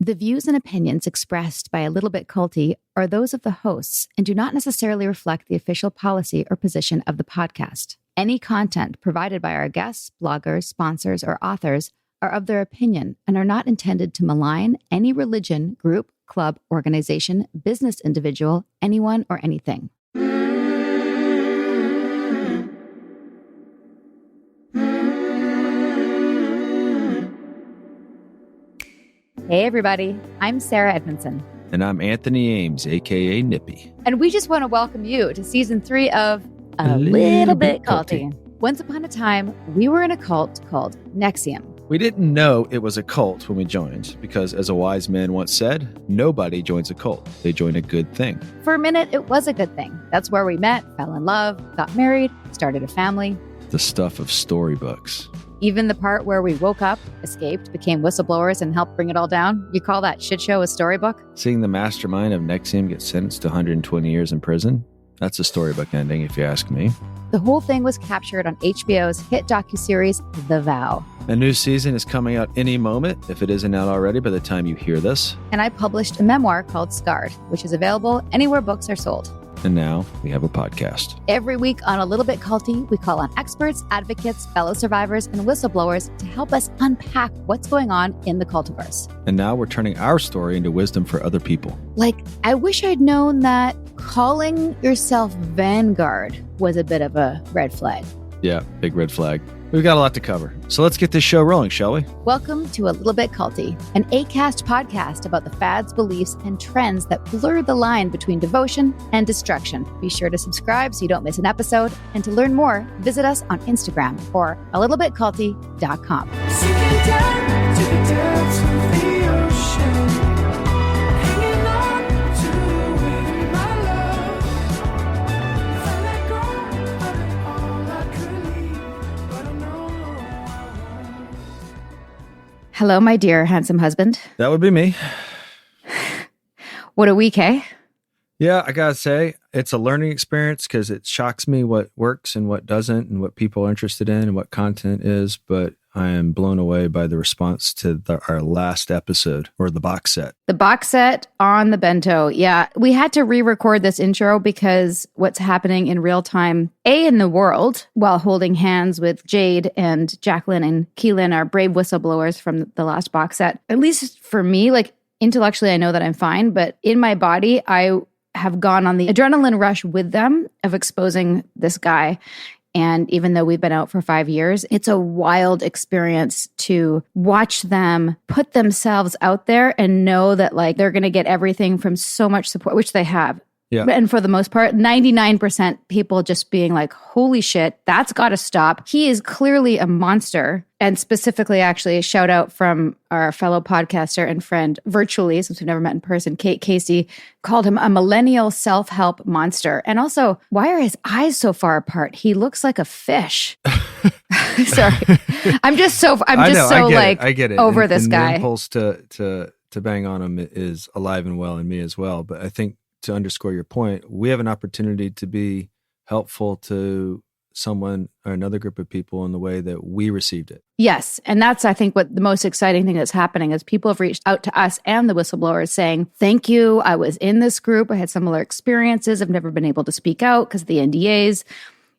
The views and opinions expressed by A Little Bit Culty are those of the hosts and do not necessarily reflect the official policy or position of the podcast. Any content provided by our guests, bloggers, sponsors, or authors are of their opinion and are not intended to malign any religion, group, club, organization, business individual, anyone, or anything. Hey everybody, I'm Sarah Edmondson. And I'm Anthony Ames, aka Nippy. And we just want to welcome you to season 3 of A Little Bit Culty. Once upon a time, we were in a cult called NXIVM. We didn't know it was a cult when we joined, because as a wise man once said, nobody joins a cult. They join a good thing. For a minute, it was a good thing. That's where we met, fell in love, got married, started a family. The stuff of storybooks. Even the part where we woke up, escaped, became whistleblowers, and helped bring it all down. You call that shit show a storybook? Seeing the mastermind of NXIVM get sentenced to 120 years in prison? That's a storybook ending, if you ask me. The whole thing was captured on HBO's hit docuseries, The Vow. A new season is coming out any moment, if it isn't out already by the time you hear this. And I published a memoir called Scarred, which is available anywhere books are sold. And now we have a podcast. Every week on A Little Bit Culty, we call on experts, advocates, fellow survivors, and whistleblowers to help us unpack what's going on in the cultiverse. And now we're turning our story into wisdom for other people. Like, I wish I'd known that calling yourself Vanguard was a bit of a red flag. Yeah, big red flag. We've got a lot to cover. So let's get this show rolling, shall we? Welcome to A Little Bit Culty, an Acast podcast about the fads, beliefs, and trends that blur the line between devotion and destruction. Be sure to subscribe so you don't miss an episode. And to learn more, visit us on Instagram or alittlebitculty.com. Sinking down to the depths of the ocean, hanging on to it, my love. If I let go of it all, I could leave, but I know. Hello, my dear handsome husband. That would be me. What a week, eh? Yeah, I gotta say, it's a learning experience because it shocks me what works and what doesn't and what people are interested in and what content is. But I am blown away by the response to our last episode, or the box set. The box set on the bento. Yeah, we had to re-record this intro because what's happening in real time, in the world, while holding hands with Jade and Jacqueline and Keelan, our brave whistleblowers from the last box set. At least for me, like intellectually, I know that I'm fine, but in my body, I have gone on the adrenaline rush with them of exposing this guy. And even though we've been out for 5 years, it's a wild experience to watch them put themselves out there and know that like they're going to get everything from so much support, which they have. Yeah. And for the most part, 99% people just being like, holy shit, that's got to stop. He is clearly a monster. And specifically, actually, a shout out from our fellow podcaster and friend virtually, since we've never met in person, Kate Casey, called him a millennial self-help monster. And also, why are his eyes so far apart? He looks like a fish. Sorry. I get it. Over this guy. The impulse to bang on him is alive and well in me as well. But I think to underscore your point, we have an opportunity to be helpful to someone or another group of people in the way that we received it. Yes. And that's, I think, what the most exciting thing that's happening is people have reached out to us and the whistleblowers saying, thank you. I was in this group. I had similar experiences. I've never been able to speak out because of the NDAs.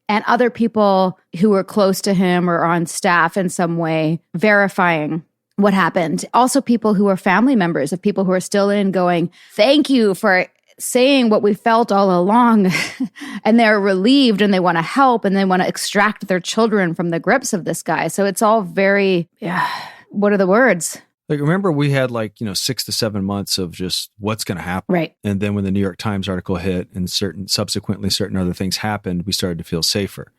And other people who were close to him or on staff in some way verifying what happened. Also people who are family members of people who are still in going, thank you for saying what we felt all along. And they're relieved and they want to help and they want to extract their children from the grips of this guy. So it's all very, what are the words? Like, remember we had 6 to 7 months of just what's going to happen. Right. And then when the New York Times article hit and subsequently certain other things happened, we started to feel safer.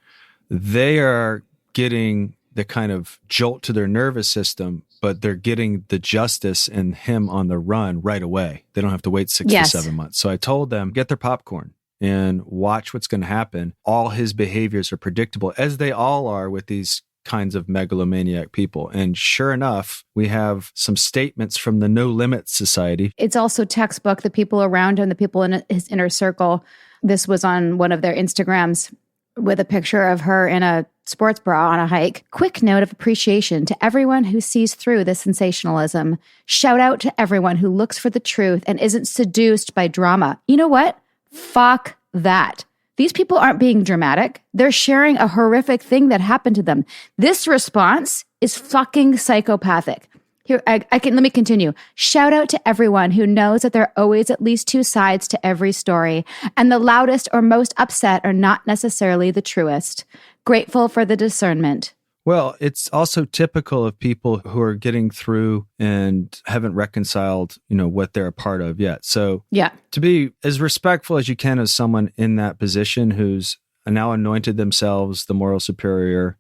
They are getting the kind of jolt to their nervous system, but they're getting the justice and him on the run right away. They don't have to wait 6 to 7 months. So I told them, get their popcorn and watch what's going to happen. All his behaviors are predictable, as they all are with these kinds of megalomaniac people. And sure enough, we have some statements from the No Limits Society. It's also textbook, the people around him, the people in his inner circle. This was on one of their Instagrams with a picture of her in a sports bra on a hike. Quick note of appreciation to everyone who sees through the sensationalism. Shout out to everyone who looks for the truth and isn't seduced by drama. You know what? Fuck that. These people aren't being dramatic. They're sharing a horrific thing that happened to them. This response is fucking psychopathic. Here, let me continue. Shout out to everyone who knows that there are always at least two sides to every story, and the loudest or most upset are not necessarily the truest. Grateful for the discernment. Well, it's also typical of people who are getting through and haven't reconciled, what they're a part of yet. So to be as respectful as you can as someone in that position who's now anointed themselves the moral superior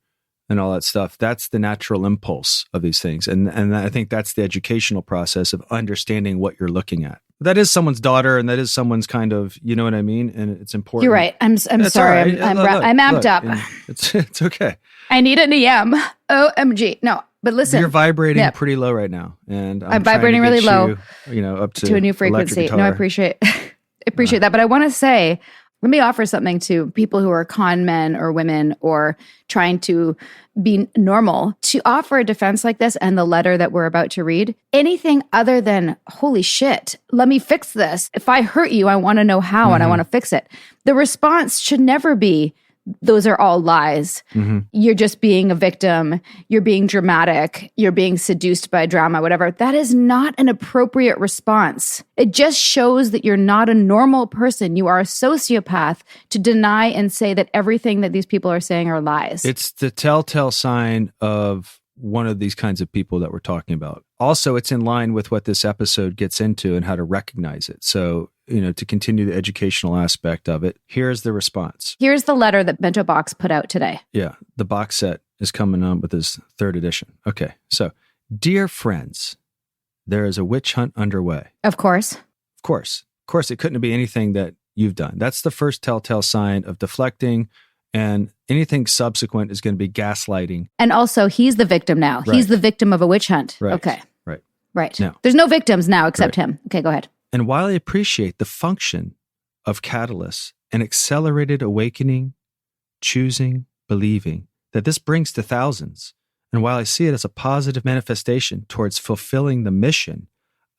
and all that stuff, that's the natural impulse of these things. And I think that's the educational process of understanding what you're looking at. That is someone's daughter, and that is someone's kind of, you know what I mean? And it's important. You're right. I'm sorry. Right. I'm amped up. It's okay. I need an EM. OMG. No, but listen. You're vibrating pretty low right now. And I'm vibrating really low. Up to a new frequency. guitar. No, I appreciate that. But I want to say, let me offer something to people who are con men or women or trying to be normal, to offer a defense like this and the letter that we're about to read. Anything other than, holy shit, let me fix this. If I hurt you, I want to know how and I want to fix it. The response should never be, those are all lies. You're just being a victim. You're being dramatic. You're being seduced by drama, whatever. That is not an appropriate response. It just shows that you're not a normal person. You are a sociopath to deny and say that everything that these people are saying are lies. It's the telltale sign of one of these kinds of people that we're talking about. Also, it's in line with what this episode gets into and how to recognize it. So, to continue the educational aspect of it, here's the response. Here's the letter that Bento Box put out today. Yeah, the box set is coming on with his 3rd edition. Okay, so, dear friends, there is a witch hunt underway. Of course. Of course, it couldn't be anything that you've done. That's the first telltale sign of deflecting, and anything subsequent is going to be gaslighting. And also, he's the victim now. Right. He's the victim of a witch hunt. Right. Okay. Right. Now, there's no victims now except him. Okay, go ahead. And while I appreciate the function of catalysts and accelerated awakening, choosing, believing that this brings to thousands, and while I see it as a positive manifestation towards fulfilling the mission,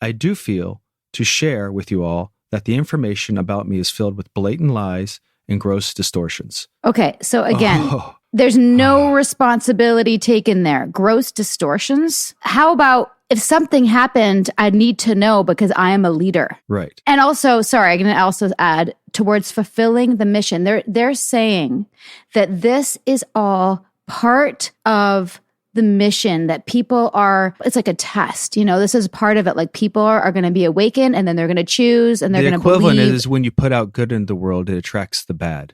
I do feel to share with you all that the information about me is filled with blatant lies and gross distortions. Okay, so again, there's no responsibility taken there. Gross distortions? How about if something happened, I need to know because I am a leader. Right. And also, sorry, I'm going to also add towards fulfilling the mission. They're saying that this is all part of the mission, that people are, it's like a test, this is part of it. Like people are going to be awakened and then they're going to choose and they're going to believe. The equivalent is when you put out good into the world, it attracts the bad.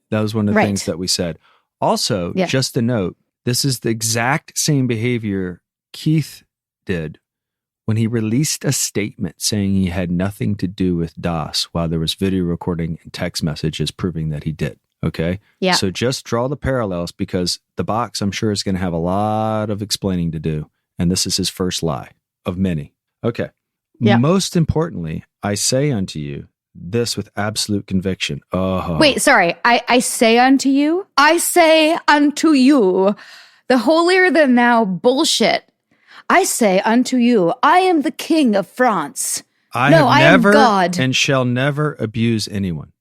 That was one of the things that we said. Also, just a note, this is the exact same behavior Keith did when he released a statement saying he had nothing to do with DOS while there was video recording and text messages proving that he did. Okay? Yeah. So just draw the parallels because the box, I'm sure, is going to have a lot of explaining to do. And this is his first lie of many. Okay. Yeah. Most importantly, I say unto you this with absolute conviction. Wait, sorry. I say unto you? I say unto you. The holier than thou bullshit. I say unto you, I am the king of France. I am God. And shall never abuse anyone.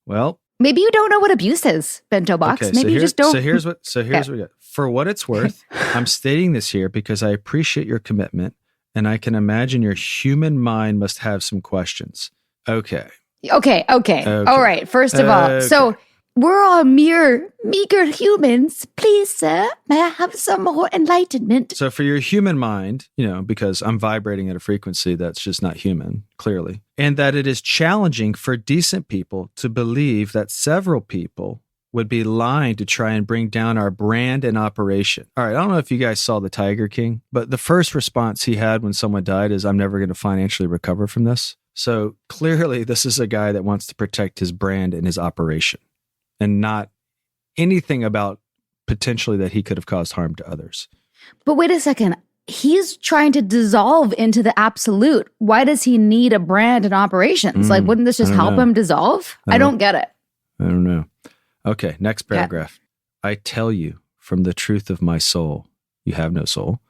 Well, maybe you don't know what abuse is, Bento Box. Okay, maybe you just don't. So here's what we got. For what it's worth, I'm stating this here because I appreciate your commitment, and I can imagine your human mind must have some questions. Okay. All right. First of all, so we're all mere meager humans. Please, sir, may I have some more enlightenment? So for your human mind, because I'm vibrating at a frequency that's just not human, clearly, and that it is challenging for decent people to believe that several people would be lying to try and bring down our brand and operation. All right, I don't know if you guys saw The Tiger King, but the first response he had when someone died is, I'm never going to financially recover from this. So clearly, this is a guy that wants to protect his brand and his operation, and not anything about potentially that he could have caused harm to others. But wait a second. He's trying to dissolve into the absolute. Why does he need a brand and operations? Wouldn't this just help him dissolve? I don't get it. I don't know. Okay, next paragraph. I tell you from the truth of my soul, you have no soul.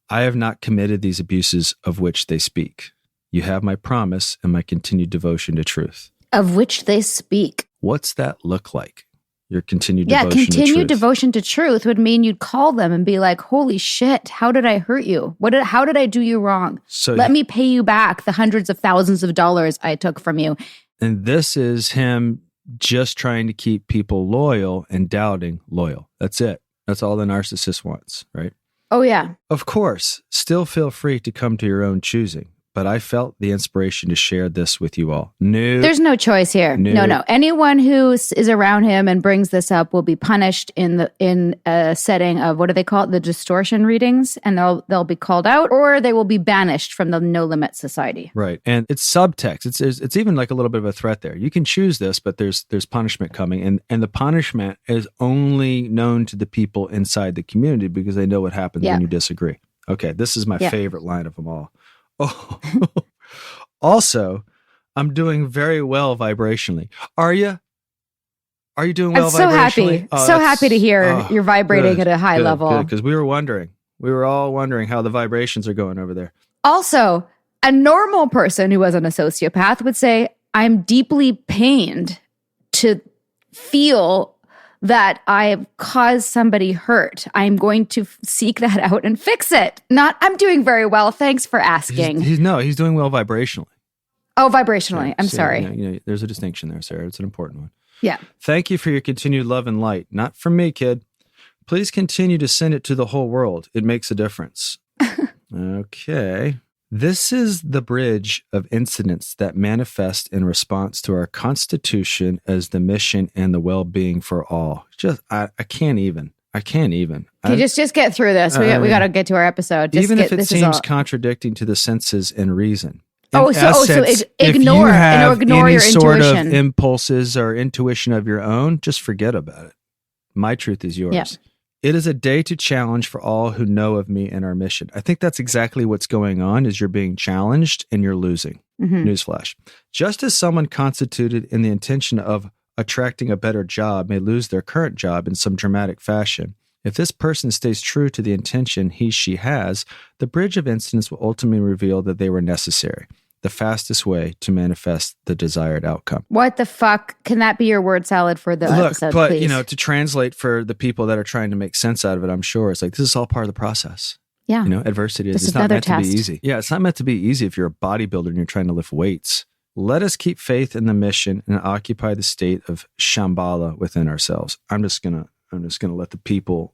I have not committed these abuses of which they speak. You have my promise and my continued devotion to truth. Of which they speak. What's that look like? Your continued devotion to truth. Yeah, continued devotion to truth would mean you'd call them and be like, holy shit, how did I hurt you? How did I do you wrong? So Let me pay you back the hundreds of thousands of dollars I took from you. And this is him just trying to keep people loyal and doubting loyal. That's it. That's all the narcissist wants, right? Oh, yeah. Of course, still feel free to come to your own choosing, but I felt the inspiration to share this with you all. No, There's no choice here. No. Anyone who is around him and brings this up will be punished in a setting of, what do they call it? The distortion readings, and they'll be called out, or they will be banished from the No Limit Society. Right. And it's subtext. It's even like a little bit of a threat there. You can choose this, but there's punishment coming. And the punishment is only known to the people inside the community because they know what happens when you disagree. Okay, this is my favorite line of them all. Oh, also, I'm doing very well vibrationally. Are you? Are you doing well I'm so vibrationally? happy. So happy to hear you're vibrating at a high level. Because we were wondering. We were all wondering how the vibrations are going over there. Also, a normal person who wasn't a sociopath would say, I'm deeply pained to feel that I have caused somebody hurt. I'm going to seek that out and fix it. Not, I'm doing very well. Thanks for asking. He's doing well vibrationally. Oh, vibrationally. Yeah, I'm sorry. There's a distinction there, Sarah. It's an important one. Yeah. Thank you for your continued love and light. Not from me, kid. Please continue to send it to the whole world. It makes a difference. Okay. This is the bridge of incidents that manifest in response to our Constitution as the mission and the well-being for all. I can't even. Okay, just get through this. We got to get to our episode. Even if it seems contradicting to the senses and reason. So ignore your intuition. Sort of impulses or intuition of your own, just forget about it. My truth is yours. Yeah. It is a day to challenge for all who know of me and our mission. I think that's exactly what's going on, is you're being challenged and you're losing. Newsflash. Just as someone constituted in the intention of attracting a better job may lose their current job in some dramatic fashion, if this person stays true to the intention she has, the bridge of incidents will ultimately reveal that they were necessary. The fastest way to manifest the desired outcome. What the fuck? Can that be your word salad for the episode, but, please? to translate for the people that are trying to make sense out of it, I'm sure it's like, this is all part of the process. Yeah. Adversity is not meant to be easy. Yeah, it's not meant to be easy if you're a bodybuilder and you're trying to lift weights. Let us keep faith in the mission and occupy the state of Shambhala within ourselves. I'm just gonna let the people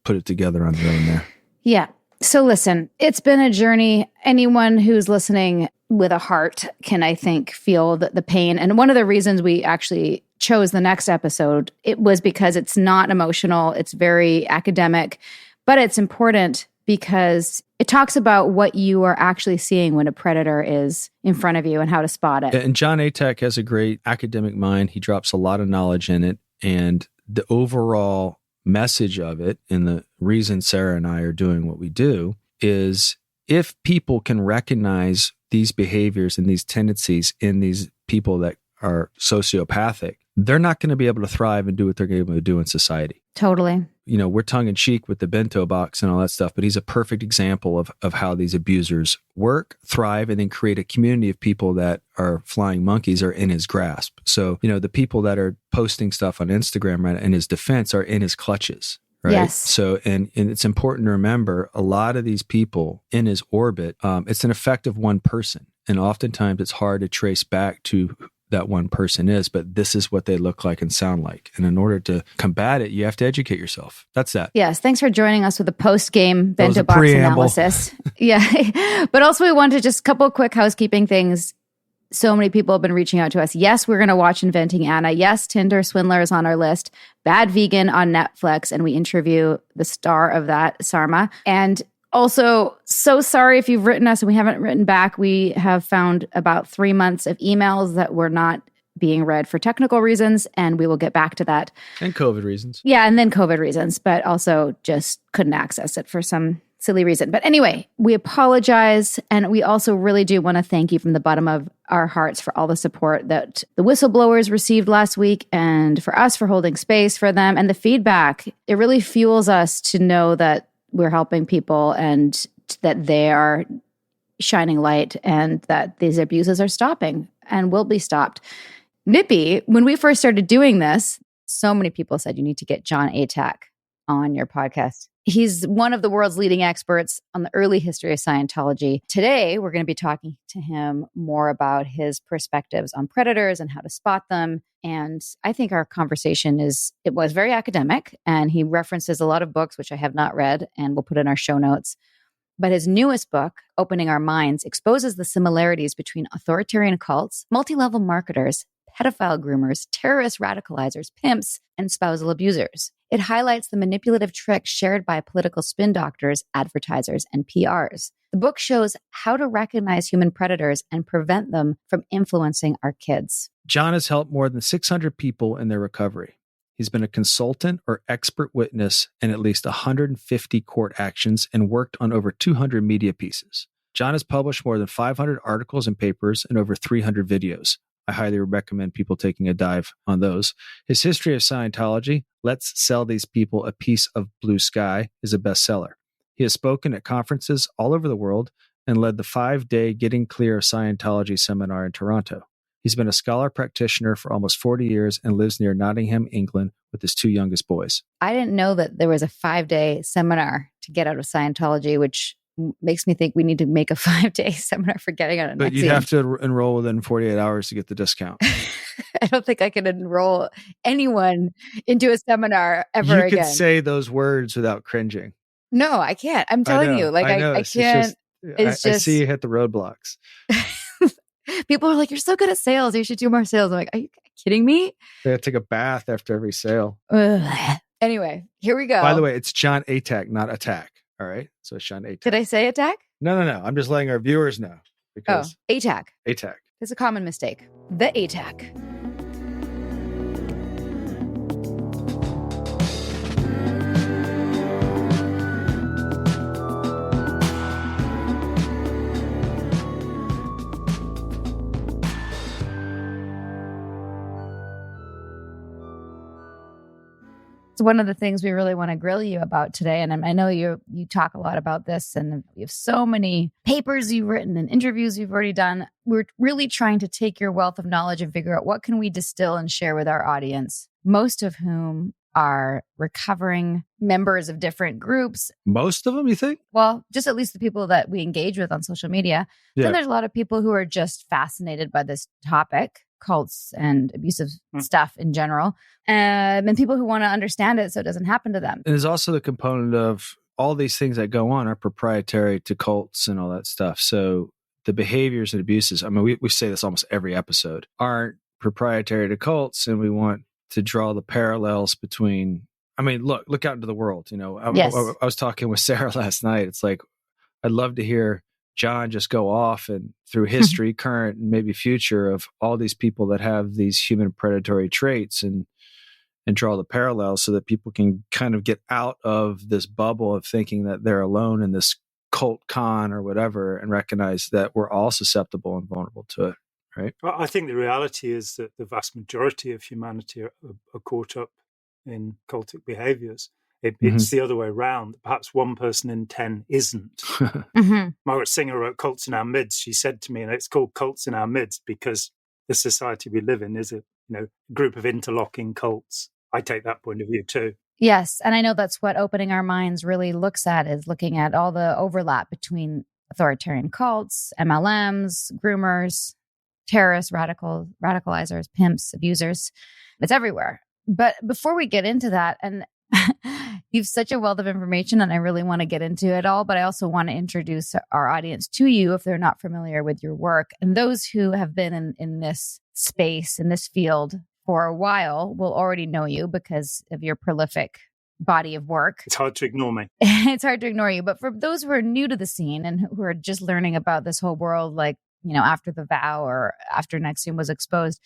put it together on their own there. Yeah. So listen, it's been a journey. Anyone who's listening with a heart can, I think, feel the pain. And one of the reasons we actually chose the next episode, it was because it's not emotional. It's very academic, but it's important because it talks about what you are actually seeing when a predator is in front of you and how to spot it. And Jon Atack has a great academic mind. He drops a lot of knowledge in it. And the overall message of it, and the reason Sarah and I are doing what we do, is if people can recognize these behaviors and these tendencies in these people that are sociopathic, they're not going to be able to thrive and do what they're able to do in society. Totally. We're tongue in cheek with the bento box and all that stuff, but he's a perfect example of how these abusers work, thrive, and then create a community of people that are flying monkeys are in his grasp. So, the people that are posting stuff on Instagram, right, in his defense are in his clutches. Right. Yes. So, and it's important to remember a lot of these people in his orbit, it's an effect of one person. And oftentimes it's hard to trace back to that one person is, but this is what they look like and sound like. And in order to combat it, you have to educate yourself. That's that. Yes. Thanks for joining us with a post-game bento box analysis. Yeah. But also we wanted just a couple of quick housekeeping things. So many people have been reaching out to us. Yes, we're going to watch Inventing Anna. Yes, Tinder Swindler is on our list. Bad Vegan on Netflix. And we interview the star of that, Sarma. And also, so sorry if you've written us and we haven't written back. We have found about 3 months of emails that were not being read for technical reasons, and we will get back to that. And COVID reasons. Yeah, and then COVID reasons, but also just couldn't access it for some silly reason. But anyway, we apologize. And we also really do want to thank you from the bottom of our hearts for all the support that the whistleblowers received last week, and for us for holding space for them, and the feedback. It really fuels us to know that we're helping people and that they are shining light and that these abuses are stopping and will be stopped. Nippy, when we first started doing this, so many people said you need to get Jon Atack on your podcast. He's one of the world's leading experts on the early history of Scientology. Today, we're going to be talking to him more about his perspectives on predators and how to spot them. And I think our conversation was very academic, and he references a lot of books, which I have not read, and we'll put in our show notes. But his newest book, Opening Our Minds, exposes the similarities between authoritarian cults, multi-level marketers, pedophile groomers, terrorist radicalizers, pimps, and spousal abusers. It highlights the manipulative tricks shared by political spin doctors, advertisers, and PRs. The book shows how to recognize human predators and prevent them from influencing our kids. Jon has helped more than 600 people in their recovery. He's been a consultant or expert witness in at least 150 court actions and worked on over 200 media pieces. Jon has published more than 500 articles and papers and over 300 videos. I highly recommend people taking a dive on those. His history of Scientology, Let's Sell These People a Piece of Blue Sky, is a bestseller. He has spoken at conferences all over the world and led the 5-day Getting Clear of Scientology seminar in Toronto. He's been a scholar practitioner for almost 40 years and lives near Nottingham, England, with his 2 youngest boys. I didn't know that there was a 5-day seminar to get out of Scientology, which makes me think we need to make a 5-day seminar for getting out of But you have to enroll within 48 hours to get the discount. I don't think I can enroll anyone into a seminar ever again. You could say those words without cringing. No, I can't. I'm telling you, like I can't. I see you hit the roadblocks. People are like, "You're so good at sales. You should do more sales." I'm like, "Are you kidding me?" They take a bath after every sale. Ugh. Anyway, here we go. By the way, it's Jon Atack, not Attack. All right, so it's Jon Atack. Did I say Attack? No. I'm just letting our viewers know because Atack. Atack. It's a common mistake. The Atack. It's one of the things we really want to grill you about today. And I know you talk a lot about this, and you have so many papers you've written and interviews you've already done. We're really trying to take your wealth of knowledge and figure out what can we distill and share with our audience, most of whom are recovering members of different groups. Most of them, you think? Well, just at least the people that we engage with on social media. Yeah. Then there's a lot of people who are just fascinated by this topic, cults and abusive stuff in general, and people who want to understand it so it doesn't happen to them. And there's also the component of all these things that go on are proprietary to cults and all that stuff. So the behaviors and abuses, I mean, we say this almost every episode, aren't proprietary to cults, and we want to draw the parallels between, I mean, look out into the world. You know, I was talking with Sarah last night. It's like, I'd love to hear Jon just go off and through history, current and maybe future, of all these people that have these human predatory traits and draw the parallels so that people can kind of get out of this bubble of thinking that they're alone in this cult con or whatever, and recognize that we're all susceptible and vulnerable to it. Right. Well, I think the reality is that the vast majority of humanity are caught up in cultic behaviors. It's the other way around. Perhaps 1 person in 10 isn't. Margaret Singer wrote Cults in Our Midst. She said to me, and it's called Cults in Our Midst because the society we live in is a group of interlocking cults. I take that point of view too. Yes. And I know that's what Opening Our Minds really looks at, is looking at all the overlap between authoritarian cults, MLMs, groomers, terrorists, radicalizers, pimps, abusers. It's everywhere. But before we get into that, and you've such a wealth of information, and I really want to get into it all, but I also want to introduce our audience to you if they're not familiar with your work. And those who have been in this space, in this field for a while, will already know you because of your prolific body of work. It's hard to ignore me. It's hard to ignore you. But for those who are new to the scene and who are just learning about this whole world, like, after the vow or after NXIVM was exposed,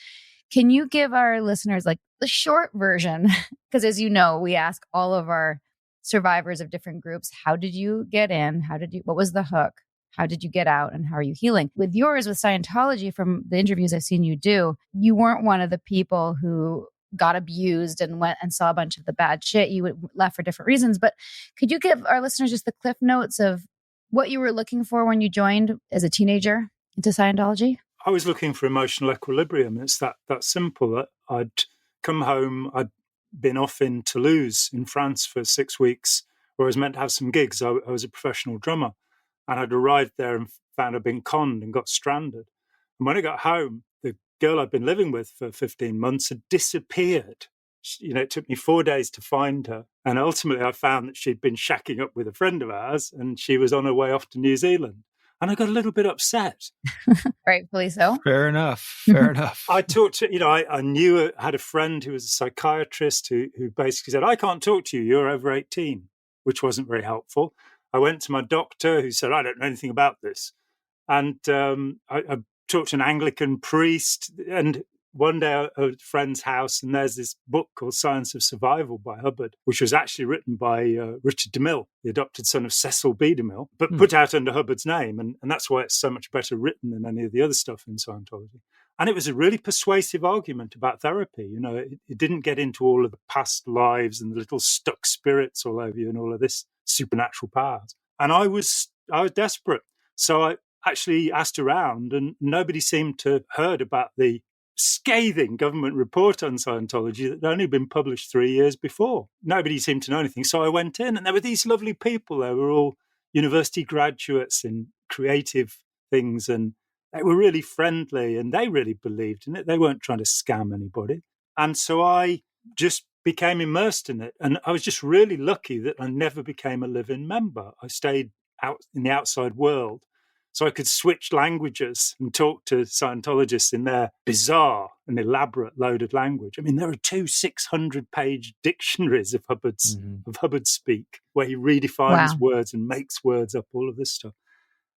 can you give our listeners like the short version? Because as you know, we ask all of our survivors of different groups. How did you get in? What was the hook? How did you get out? And how are you healing? With yours, with Scientology, from the interviews I've seen you do, you weren't one of the people who got abused and went and saw a bunch of the bad shit. You left for different reasons. But could you give our listeners just the cliff notes of what you were looking for when you joined as a teenager into Scientology? I was looking for emotional equilibrium. It's that simple. I'd come home. I'd been off in Toulouse in France for 6 weeks, where I was meant to have some gigs. I was a professional drummer, and I'd arrived there and found I'd been conned and got stranded. And when I got home, the girl I'd been living with for 15 months had disappeared. It took me 4 days to find her. And ultimately, I found that she'd been shacking up with a friend of ours, and she was on her way off to New Zealand. And I got a little bit upset. Rightfully so. Fair enough. Fair enough. I talked to, I knew, I had a friend who was a psychiatrist who basically said, I can't talk to you, you're over 18, which wasn't very helpful. I went to my doctor who said, I don't know anything about this. And I talked to an Anglican priest, and one day I was at a friend's house, and there's this book called Science of Survival by Hubbard, which was actually written by Richard DeMille, the adopted son of Cecil B. DeMille, but put out under Hubbard's name. And that's why it's so much better written than any of the other stuff in Scientology. And it was a really persuasive argument about therapy. It didn't get into all of the past lives and the little stuck spirits all over you and all of this supernatural powers. And I was desperate. So I actually asked around, and nobody seemed to have heard about the scathing government report on Scientology that had only been published 3 years before. Nobody seemed to know anything. So I went in, and there were these lovely people. They were all university graduates in creative things, and they were really friendly, and they really believed in it. They weren't trying to scam anybody. And so I just became immersed in it. And I was just really lucky that I never became a live-in member. I stayed out in the outside world, so I could switch languages and talk to Scientologists in their bizarre and elaborate loaded language. I mean, there are 2 600-page dictionaries of Hubbard speak, where he redefines words and makes words up, all of this stuff.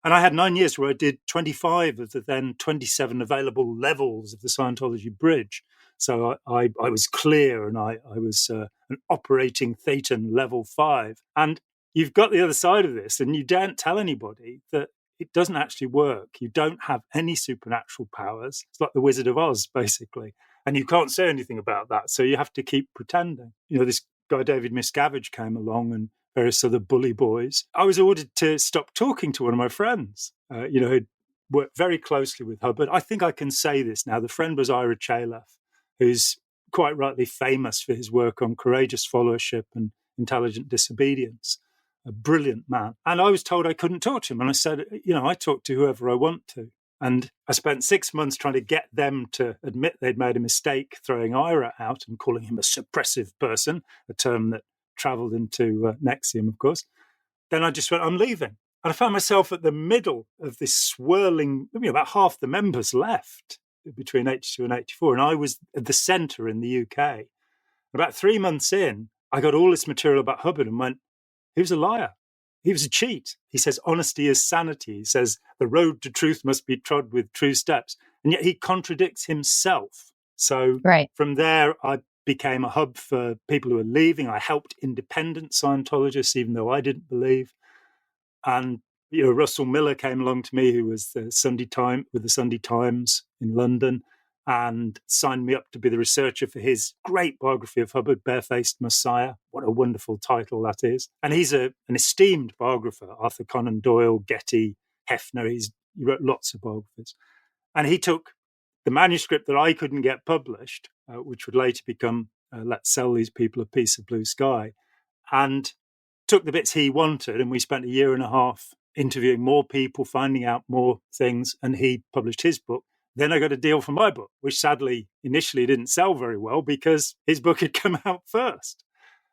And I had 9 years where I did 25 of the then 27 available levels of the Scientology bridge. So I was clear, and I was an Operating Thetan level 5. And you've got the other side of this, and you daren't tell anybody that it doesn't actually work. You don't have any supernatural powers. It's like the Wizard of Oz, basically. And you can't say anything about that. So you have to keep pretending. This guy, David Miscavige, came along, and various other bully boys. I was ordered to stop talking to one of my friends, who'd worked very closely with Hubbard. I think I can say this now. The friend was Ira Chalef, who's quite rightly famous for his work on courageous followership and intelligent disobedience. A brilliant man. And I was told I couldn't talk to him. And I said, I talk to whoever I want to. And I spent 6 months trying to get them to admit they'd made a mistake throwing Ira out and calling him a suppressive person, a term that travelled into NXIVM, of course. Then I just went, I'm leaving. And I found myself at the middle of this swirling, about half the members left between 82 and 84. And I was at the centre in the UK. About 3 months in, I got all this material about Hubbard and went, he was a liar. He was a cheat. He says honesty is sanity. He says the road to truth must be trod with true steps. And yet he contradicts himself. So from there, I became a hub for people who are leaving. I helped independent Scientologists, even though I didn't believe. And Russell Miller came along to me, who was the Sunday Times in London, and signed me up to be the researcher for his great biography of Hubbard, Barefaced Messiah. What a wonderful title that is. And he's an esteemed biographer, Arthur Conan Doyle, Getty, Hefner. He wrote lots of biographies. And he took the manuscript that I couldn't get published, which would later become Let's Sell These People a Piece of Blue Sky, and took the bits he wanted. And we spent a year and a half interviewing more people, finding out more things, and he published his book. Then I got a deal for my book, which sadly initially didn't sell very well because his book had come out first.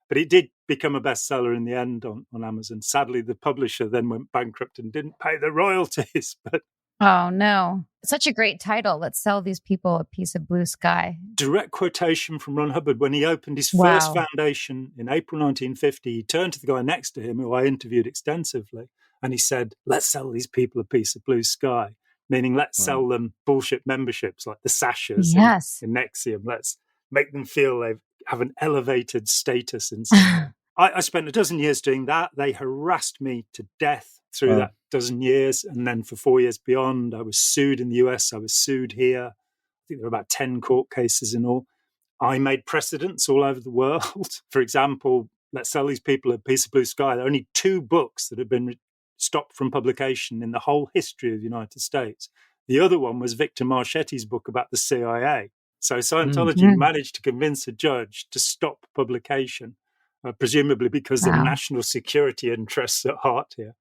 But it did become a bestseller in the end on Amazon. Sadly, the publisher then went bankrupt and didn't pay the royalties. But oh, no. Such a great title. Let's Sell These People a Piece of Blue Sky. Direct quotation from Ron Hubbard. When he opened his first foundation in April 1950, he turned to the guy next to him, who I interviewed extensively, and he said, let's sell these people a piece of blue sky. Meaning, let's sell them bullshit memberships like the Sashas in NXIVM. Let's make them feel they have an elevated status in society. I spent a dozen years doing that. They harassed me to death through that dozen years. And then for 4 years beyond, I was sued in the US. I was sued here. I think there were about 10 court cases in all. I made precedents all over the world. For example, Let's Sell These People a Piece of Blue Sky. There are only 2 books that have been stopped from publication in the whole history of the United States. The other one was Victor Marchetti's book about the CIA. So Scientology managed to convince a judge to stop publication, presumably because of national security interests at heart here.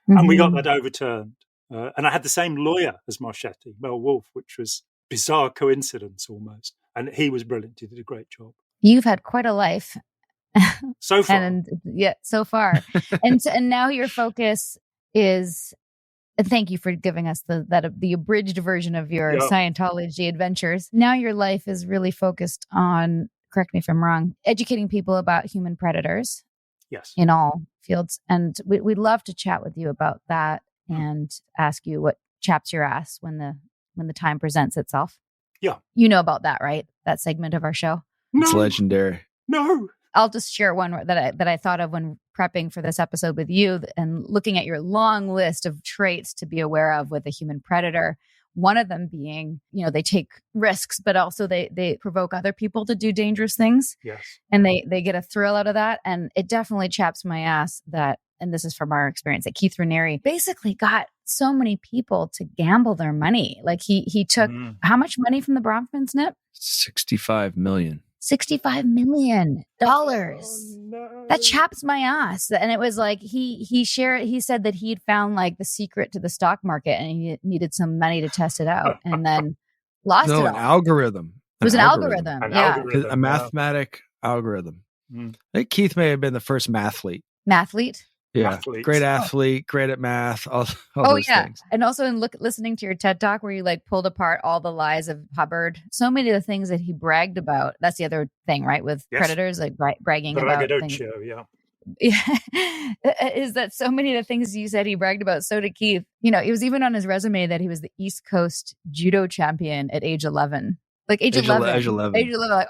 And we got that overturned. And I had the same lawyer as Marchetti, Mel Wolfe, which was bizarre coincidence almost. And he was brilliant. He did a great job. You've had quite a life. So far. And so far. and now your focus is, and thank you for giving us the abridged version of your Scientology adventures. Now your life is really focused on, correct me if I'm wrong, educating people about human predators. Yes. In all fields. And we'd love to chat with you about that and ask you what chaps your ass when the time presents itself. Yeah. You know about that, right? That segment of our show? It's legendary. No. I'll just share one that I thought of when prepping for this episode with you and looking at your long list of traits to be aware of with a human predator. One of them being, they take risks, but also they provoke other people to do dangerous things. Yes. And they get a thrill out of that. And it definitely chaps my ass that, and this is from our experience, that Keith Raniere basically got so many people to gamble their money. Like he took how much money from the Bronfmans, Nip? $65 million. $65 million. Oh, no. That chaps my ass. And it was like he said that he'd found like the secret to the stock market and he needed some money to test it out and then lost it all. An algorithm. It was an algorithm. Algorithm, A mathematic algorithm. I think Keith may have been the first mathlete. Mathlete? Yeah. Athletes. Great athlete, great at math, all those things. And also in listening to your TED Talk where you like pulled apart all the lies of Hubbard, so many of the things that he bragged about. That's the other thing, right? With predators, like bragging about things. Is that so many of the things you said he bragged about, so did Keith. It was even on his resume that he was the East Coast judo champion at age 11. Like age 11. Age 11, like,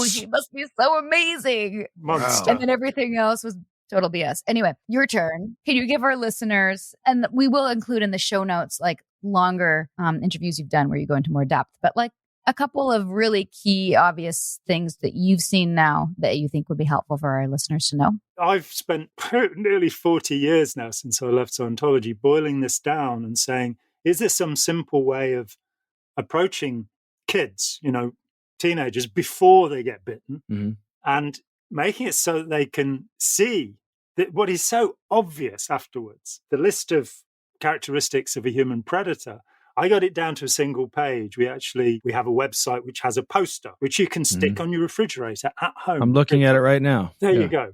she must be so amazing. Monster. And then everything else was total BS. Anyway, your turn. Can you give our listeners, and we will include in the show notes, like longer interviews you've done where you go into more depth, but like a couple of really key, obvious things that you've seen now that you think would be helpful for our listeners to know? I've spent nearly 40 years now since I left Scientology boiling this down and saying, is there some simple way of approaching kids, teenagers before they get bitten and making it so that they can see that what is so obvious afterwards, the list of characteristics of a human predator. I got it down to a single page. We have a website which has a poster which you can stick on your refrigerator at home. I'm looking at it right now. There you go.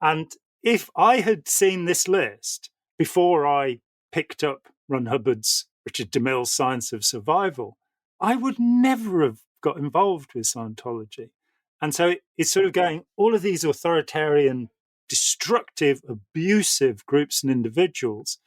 And if I had seen this list before I picked up Ron Hubbard's Richard DeMille's Science of Survival, I would never have got involved with Scientology. And so it's sort of going, all of these authoritarian, destructive, abusive groups and individuals,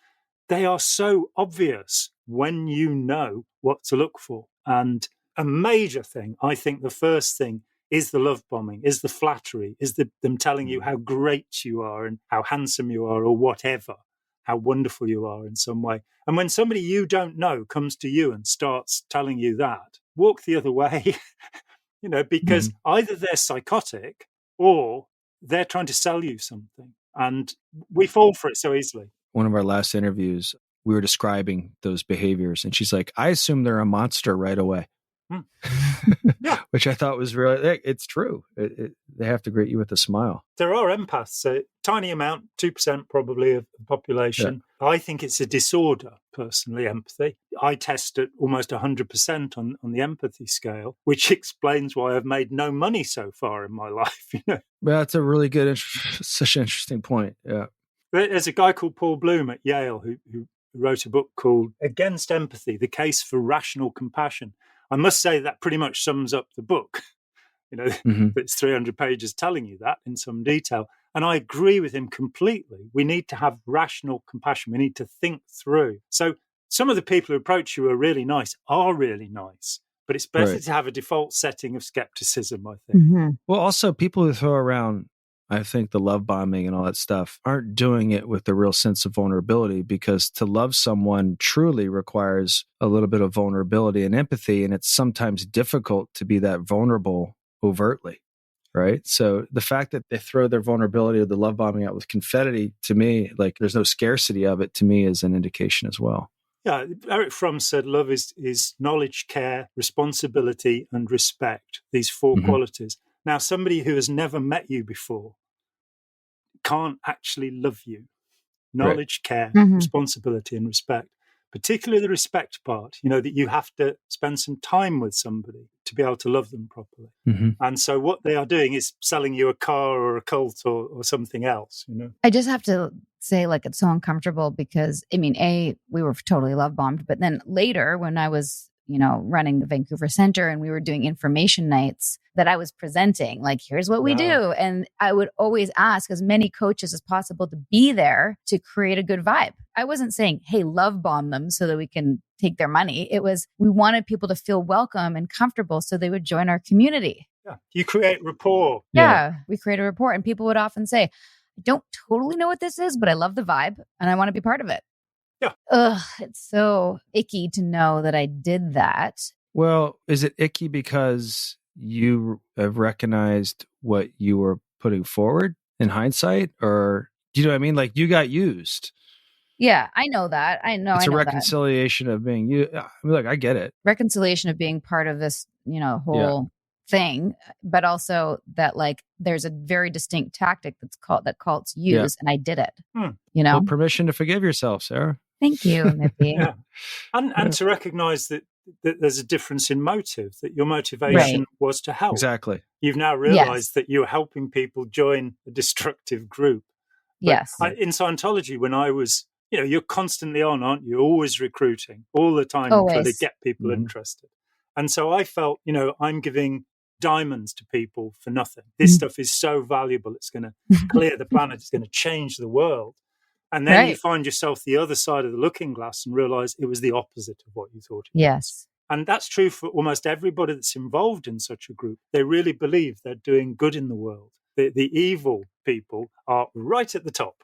they are so obvious when you know what to look for. And a major thing, I think the first thing is the love bombing, is the flattery, is them telling you how great you are and how handsome you are or whatever, how wonderful you are in some way. And when somebody you don't know comes to you and starts telling you that, walk the other way. Because either they're psychotic or they're trying to sell you something. And we fall for it so easily. One of our last interviews, we were describing those behaviors. And she's like, I assume they're a monster right away. Yeah. Which I thought was really, it's true. They have to greet you with a smile. There are empaths, a tiny amount, 2% probably of the population. Yeah. I think it's a disorder, personally, empathy. I test at almost 100% on the empathy scale, which explains why I've made no money so far in my life. Well, that's a really good, such an interesting point. Yeah. There's a guy called Paul Bloom at Yale who wrote a book called Against Empathy, The Case for Rational Compassion. I must say that pretty much sums up the book. It's 300 pages telling you that in some detail. And I agree with him completely. We need to have rational compassion. We need to think through. So some of the people who approach you are really nice, but it's better to have a default setting of skepticism, I think. Well, also people who throw around I think the love bombing and all that stuff aren't doing it with the real sense of vulnerability, because to love someone truly requires a little bit of vulnerability and empathy. And it's sometimes difficult to be that vulnerable overtly. Right. So the fact that they throw their vulnerability or the love bombing out with confetti, to me, like there's no scarcity of it, to me is an indication as well. Yeah, Eric Fromm said love is knowledge, care, responsibility, and respect, these four qualities. Now, somebody who has never met you before can't actually love you. Knowledge, care, responsibility, and respect. Particularly the respect part, that you have to spend some time with somebody to be able to love them properly. And so what they are doing is selling you a car or a cult or something else, I just have to say, like, it's so uncomfortable because, I mean, we were totally love bombed. But then later when I was, running the Vancouver Center and we were doing information nights that I was presenting, like, here's what we do. And I would always ask as many coaches as possible to be there to create a good vibe. I wasn't saying, hey, love bomb them so that we can take their money. It was, we wanted people to feel welcome and comfortable so they would join our community. Yeah, you create rapport. Yeah, we create a rapport. And people would often say, I don't totally know what this is, but I love the vibe and I want to be part of it. Yeah. Ugh, it's so icky to know that I did that. Well, is it icky because you have recognized what you were putting forward in hindsight? Or, do you know what I mean? Like, you got used. Yeah, I know that. I know. It's I know a reconciliation of being you. I mean, look, I get it. Reconciliation of being part of this, whole thing, but also that, like, there's a very distinct tactic that cults use, and I did it. Well, permission to forgive yourself, Sarah. Thank you, Nippy. Yeah. And to recognize that there's a difference in motive, that your motivation was to help. Exactly. You've now realized that you're helping people join a destructive group. But in Scientology, when I was, you're constantly on, aren't you? Always recruiting, all the time, trying to get people interested. And so I felt, I'm giving diamonds to people for nothing. This stuff is so valuable. It's going to clear the planet. It's going to change the world. And then you find yourself the other side of the looking glass and realize it was the opposite of what you thought it was. And that's true for almost everybody that's involved in such a group. They really believe they're doing good in the world. The evil people are right at the top.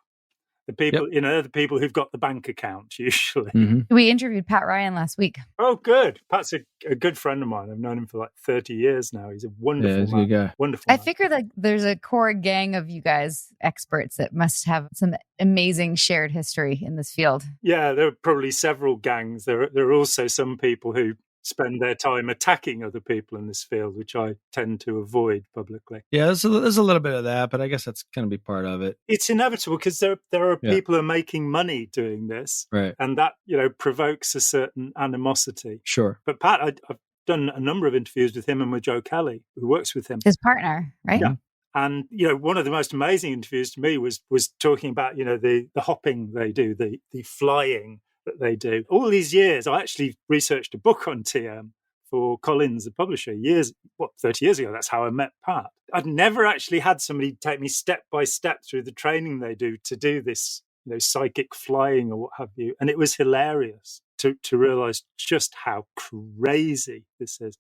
The people, the people who've got the bank account, usually. We interviewed Pat Ryan last week. Oh, good. Pat's a good friend of mine. I've known him for like 30 years now. He's a wonderful man. A good guy. Wonderful I man. figure that there's a core gang of you guys experts that must have some amazing shared history in this field. Yeah, there are probably several gangs. There are also some people who spend their time attacking other people in this field, which I tend to avoid publicly. Yeah, there's a little bit of that, but I guess that's going to be part of it. It's inevitable because there are people who are making money doing this, right? And that provokes a certain animosity. Sure. But Pat, I've done a number of interviews with him and with Joe Kelly, who works with him, his partner, right? Yeah. And one of the most amazing interviews to me was talking about the hopping they do, the flying that they do. All these years, I actually researched a book on TM for Collins, the publisher, 30 years ago. That's how I met Pat. I'd never actually had somebody take me step by step through the training they do to do this, psychic flying or what have you. And it was hilarious to realize just how crazy this is.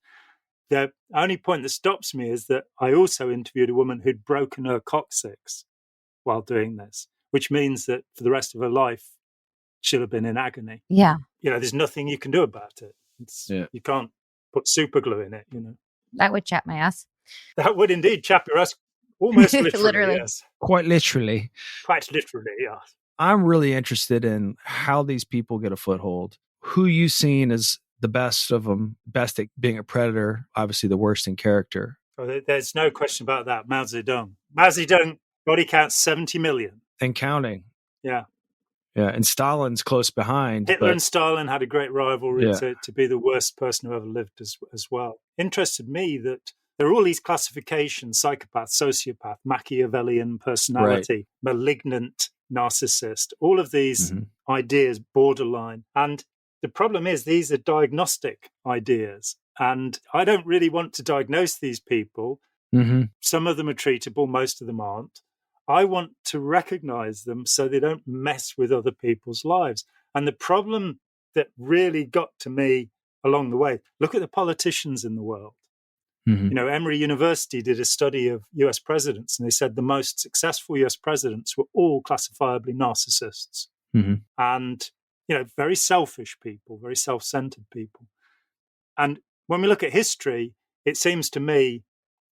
The only point that stops me is that I also interviewed a woman who'd broken her coccyx while doing this, which means that for the rest of her life, she'll have been in agony. Yeah. There's nothing you can do about it. You can't put super glue in it, That would chap my ass. That would indeed chap your ass, almost literally. Literally. Yes. Quite literally. Quite literally, yeah. I'm really interested in how these people get a foothold. Who you seen as the best of them, best at being a predator, obviously the worst in character. Oh, there's no question about that. Mao Zedong. Mao Zedong, body count 70 million. And counting. Yeah. Yeah, and Stalin's close behind. Hitler and Stalin had a great rivalry to be the worst person who ever lived as well. Interested me that there are all these classifications: psychopath, sociopath, Machiavellian personality, malignant narcissist, all of these ideas borderline. And the problem is these are diagnostic ideas. And I don't really want to diagnose these people. Some of them are treatable, most of them aren't. I want to recognize them so they don't mess with other people's lives. And the problem that really got to me along the way, look at the politicians in the world. Mhm. You know, Emory University did a study of US presidents, and they said the most successful US presidents were all classifiably narcissists Mhm. and, you know, very selfish people, very self-centered people. And when we look at history, it seems to me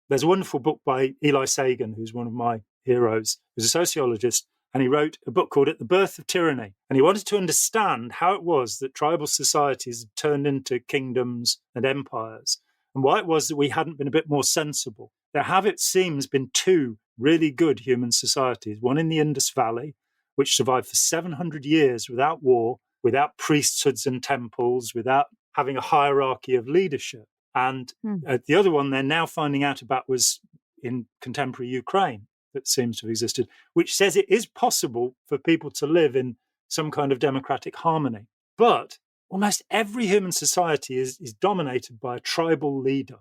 there's a wonderful book by Eli Sagan, who's one of my heroes, who's a sociologist, and he wrote a book called At the Birth of Tyranny. And he wanted to understand how it was that tribal societies had turned into kingdoms and empires, and why it was that we hadn't been a bit more sensible. There have, it seems, been two really good human societies, one in the Indus Valley, which survived for 700 years without war, without priesthoods and temples, without having a hierarchy of leadership. And the other one they're now finding out about was in contemporary Ukraine, that seems to have existed, which says it is possible for people to live in some kind of democratic harmony. But almost every human society is dominated by a tribal leader.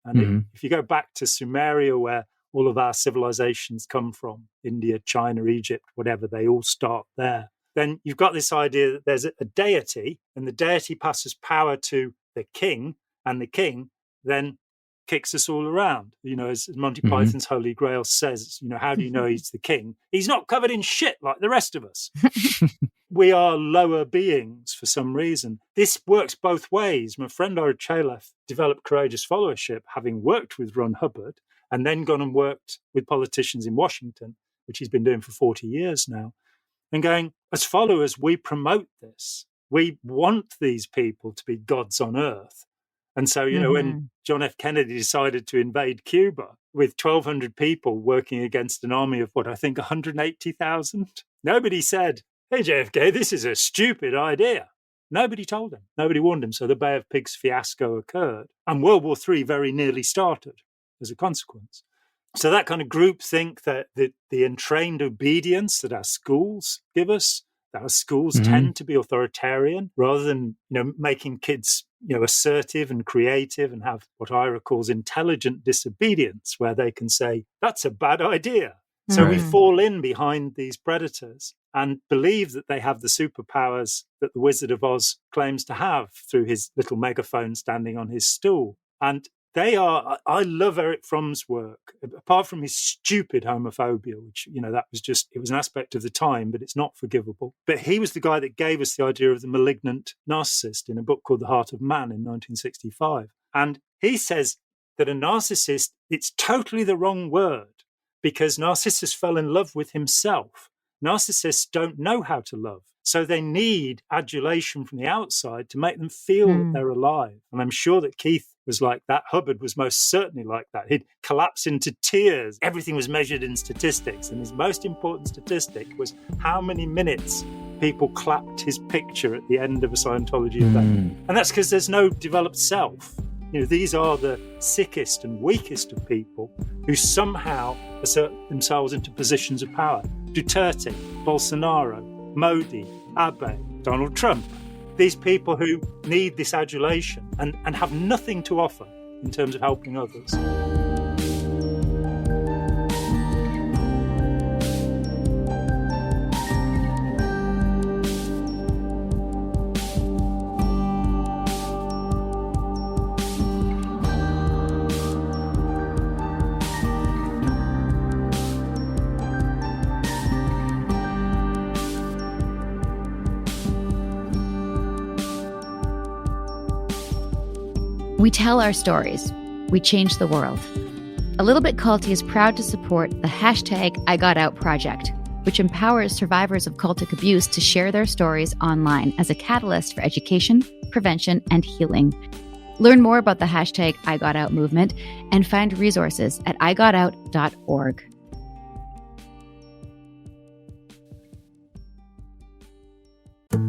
And if you go back to Sumeria, where all of our civilizations come from, India, China, Egypt, whatever, they all start there. Then you've got this idea that there's a deity, and the deity passes power to the king, and the king then kicks us all around. You know, as Monty Python's Holy Grail says, you know, how do you know he's the king? He's not covered in shit like the rest of us. We are lower beings for some reason. This works both ways. My friend Ira Chalef developed courageous followership, having worked with Ron Hubbard, and then gone and worked with politicians in Washington, which he's been doing for 40 years now, and going, as followers, we promote this. We want these people to be gods on earth. And so, you know, when John F. Kennedy decided to invade Cuba with 1,200 people working against an army of, what, I think 180,000, nobody said, hey, JFK, this is a stupid idea. Nobody told him. Nobody warned him. So the Bay of Pigs fiasco occurred. And World War III very nearly started as a consequence. So that kind of groupthink, that the entrained obedience that our schools give us, that our schools tend to be authoritarian rather than, you know, making kids, you know, assertive and creative and have what Ira calls intelligent disobedience, where they can say, that's a bad idea. So we fall in behind these predators and believe that they have the superpowers that the Wizard of Oz claims to have through his little megaphone standing on his stool. And they are, I love Eric Fromm's work, apart from his stupid homophobia, which, you know, that was just, it was an aspect of the time, but it's not forgivable. But he was the guy that gave us the idea of the malignant narcissist in a book called The Heart of Man in 1965. And he says that a narcissist, it's totally the wrong word, because Narcissus fell in love with himself. Narcissists don't know how to love. So they need adulation from the outside to make them feel that they're alive. And I'm sure that Keith was like that. Hubbard was most certainly like that. He'd collapse into tears. Everything was measured in statistics. And his most important statistic was how many minutes people clapped his picture at the end of a Scientology event. And that's because there's no developed self. You know, these are the sickest and weakest of people who somehow assert themselves into positions of power. Duterte, Bolsonaro, Modi, Abe, Donald Trump. These people who need this adulation and have nothing to offer in terms of helping others. We tell our stories. We change the world. A Little Bit Culty is proud to support the #IGotOut project, which empowers survivors of cultic abuse to share their stories online as a catalyst for education, prevention, and healing. Learn more about the #IGotOut movement and find resources at igotout.org.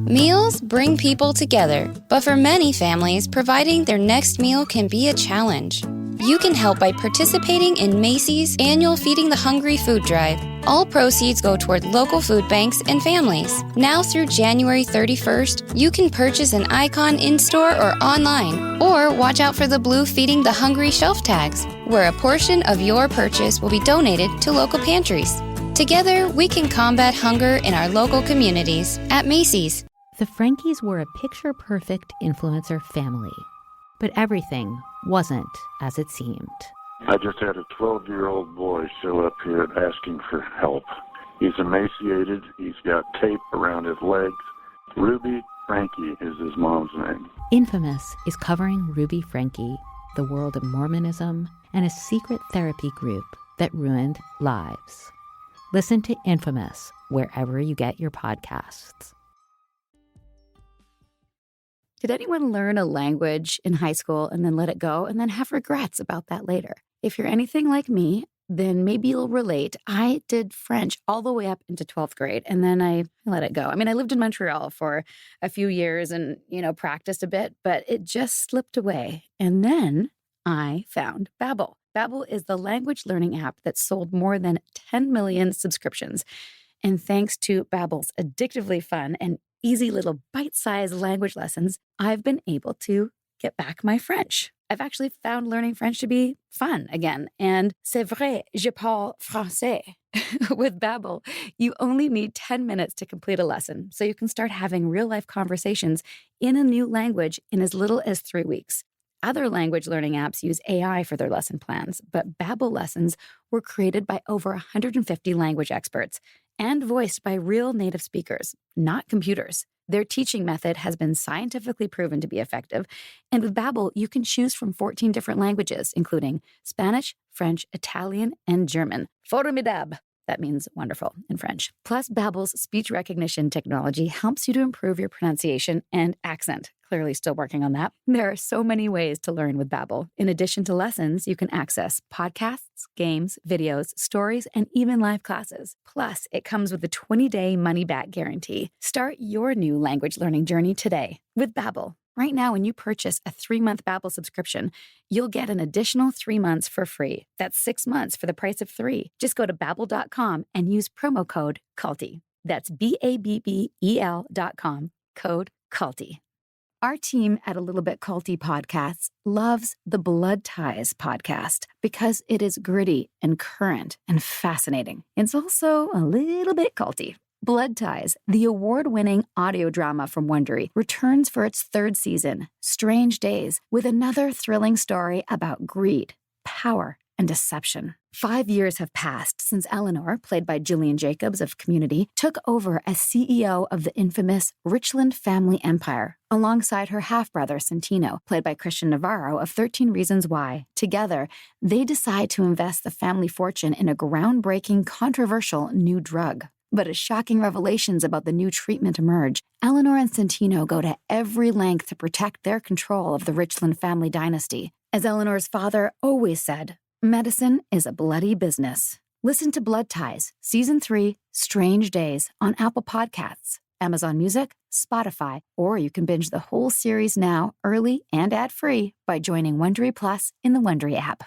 Meals bring people together, but for many families, providing their next meal can be a challenge. You can help by participating in Macy's annual Feeding the Hungry food drive. All proceeds go toward local food banks and families. Now through January 31st, you can purchase an icon in-store or online, or watch out for the blue Feeding the Hungry shelf tags, where a portion of your purchase will be donated to local pantries. Together, we can combat hunger in our local communities at Macy's. The Frankies were a picture-perfect influencer family. But everything wasn't as it seemed. I just had a 12-year-old boy show up here asking for help. He's emaciated. He's got tape around his legs. Ruby Frankie is his mom's name. Infamous is covering Ruby Frankie, the world of Mormonism, and a secret therapy group that ruined lives. Listen to Infamous wherever you get your podcasts. Did anyone learn a language in high school and then let it go and then have regrets about that later? If you're anything like me, then maybe you'll relate. I did French all the way up into 12th grade, and then I let it go. I mean, I lived in Montreal for a few years and, practiced a bit, but it just slipped away. And then I found Babbel. Babbel is the language learning app that sold more than 10 million subscriptions. And thanks to Babbel's addictively fun and easy little bite-sized language lessons, I've been able to get back my French. I've actually found learning French to be fun again. And c'est vrai, je parle français. With Babbel, you only need 10 minutes to complete a lesson, so you can start having real-life conversations in a new language in as little as 3 weeks. Other language learning apps use AI for their lesson plans, but Babbel lessons were created by over 150 language experts and voiced by real native speakers, not computers. Their teaching method has been scientifically proven to be effective, and with Babbel, you can choose from 14 different languages, including Spanish, French, Italian, and German. Formidable. That means wonderful in French. Plus, Babbel's speech recognition technology helps you to improve your pronunciation and accent. Clearly still working on that. There are so many ways to learn with Babbel. In addition to lessons, you can access podcasts, games, videos, stories, and even live classes. Plus, it comes with a 20-day money-back guarantee. Start your new language learning journey today with Babbel. Right now, when you purchase a 3-month Babbel subscription, you'll get an additional 3 months for free. That's 6 months for the price of 3. Just go to Babbel.com and use promo code CULTY. That's BABBEL.com, code CULTY. Our team at A Little Bit Culty Podcasts loves the Blood Ties podcast because it is gritty and current and fascinating. It's also a little bit culty. Blood Ties, the award-winning audio drama from Wondery, returns for its 3rd season, Strange Days, with another thrilling story about greed, power, and deception. 5 years have passed since Eleanor, played by Gillian Jacobs of Community, took over as CEO of the infamous Richland family empire, alongside her half-brother Santino, played by Christian Navarro of 13 Reasons Why. Together, they decide to invest the family fortune in a groundbreaking, controversial new drug. But as shocking revelations about the new treatment emerge, Eleanor and Santino go to every length to protect their control of the Richland family dynasty. As Eleanor's father always said, medicine is a bloody business. Listen to Blood Ties, Season 3, Strange Days, on Apple Podcasts, Amazon Music, Spotify, or you can binge the whole series now, early and ad-free, by joining Wondery Plus in the Wondery app.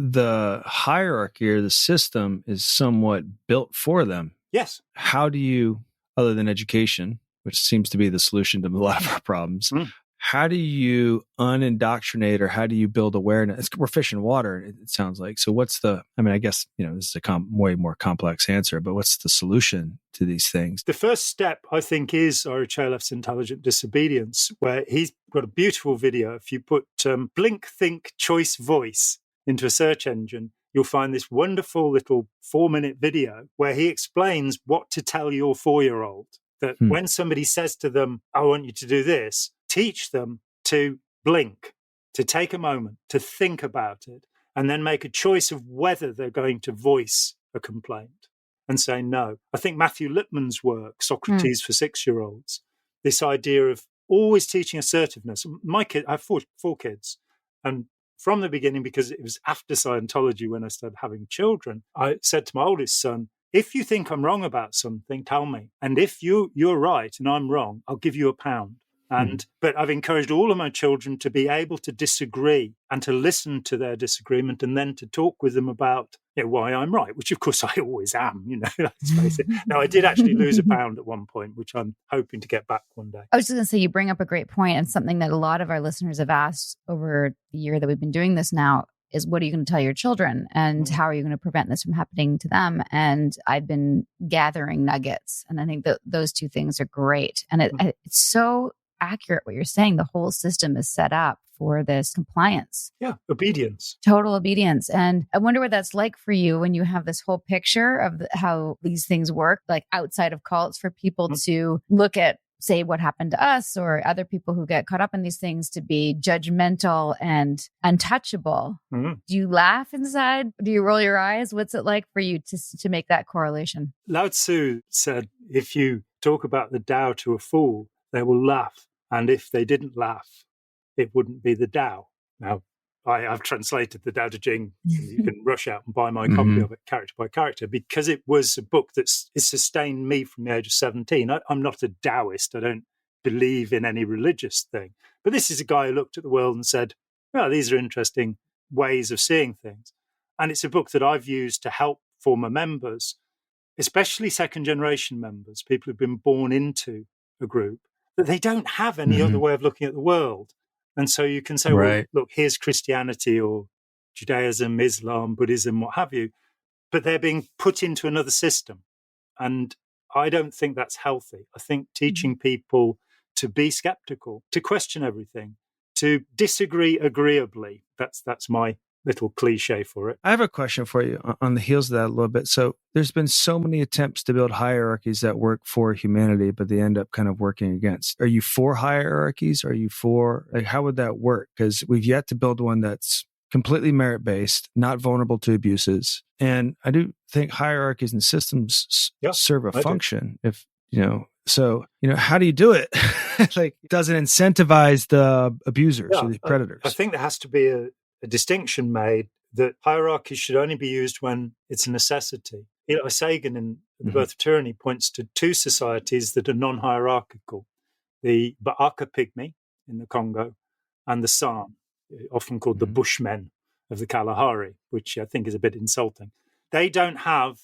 The hierarchy or the system is somewhat built for them. Yes. How do you, other than education, which seems to be the solution to a lot of our problems, how do you unindoctrinate, or how do you build awareness? We're fish in water, it sounds like. So what's the, I guess, this is a way more complex answer, but what's the solution to these things? The first step, I think, is RHLF's Intelligent Disobedience, where he's got a beautiful video. If you put Blink, Think, Choice, Voice into a search engine, you'll find this wonderful little 4-minute video where he explains what to tell your 4-year-old. That when somebody says to them, I want you to do this, teach them to blink, to take a moment, to think about it, and then make a choice of whether they're going to voice a complaint and say no. I think Matthew Lipman's work, Socrates for 6-year-olds, this idea of always teaching assertiveness. My kid, I have four kids, and from the beginning, because it was after Scientology when I started having children, I said to my oldest son, if you think I'm wrong about something, tell me. And if you're right and I'm wrong, I'll give you £1. But I've encouraged all of my children to be able to disagree and to listen to their disagreement and then to talk with them about why I'm right, which of course I always am, let's face it. Now, I did actually lose £1 at one point, which I'm hoping to get back one day. I was just going to say, you bring up a great point and something that a lot of our listeners have asked over the year that we've been doing this now. is what are you going to tell your children? And how are you going to prevent this from happening to them? And I've been gathering nuggets. And I think that those two things are great. And it's so accurate what you're saying. The whole system is set up for this compliance. Yeah, obedience. Total obedience. And I wonder what that's like for you when you have this whole picture of how these things work, like outside of cults, for people to look at, say, what happened to us or other people who get caught up in these things, to be judgmental and untouchable. Do you laugh inside? Do you roll your eyes? What's it like for you to make that correlation? Lao Tzu said, if you talk about the Tao to a fool, they will laugh. And if they didn't laugh, it wouldn't be the Tao. Now, I've translated the Tao Te Ching. You can rush out and buy my copy of it, character by character, because it was a book that's sustained me from the age of 17. I'm not a Taoist. I don't believe in any religious thing. But this is a guy who looked at the world and said, well, these are interesting ways of seeing things. And it's a book that I've used to help former members, especially second-generation members, people who've been born into a group, that they don't have any other way of looking at the world. And so you can say, well, look, here's Christianity or Judaism, Islam, Buddhism, what have you, but they're being put into another system. And I don't think that's healthy. I think teaching people to be skeptical, to question everything, to disagree agreeably, that's my little cliche for it. I have a question for you on the heels of that a little bit. So there's been so many attempts to build hierarchies that work for humanity, but they end up kind of working against. Are you for hierarchies? Are you for, like, how would that work? Because we've yet to build one that's completely merit-based, not vulnerable to abuses. And I do think hierarchies and systems serve a function. If, so, how do you do it? Like, does it incentivize the abusers or the predators? I think there has to be a distinction made that hierarchy should only be used when it's a necessity. Eli Sagan in The Birth of Tyranny points to two societies that are non-hierarchical, the Baaka Pygmy in the Congo and the San, often called the Bushmen of the Kalahari, which I think is a bit insulting. They don't have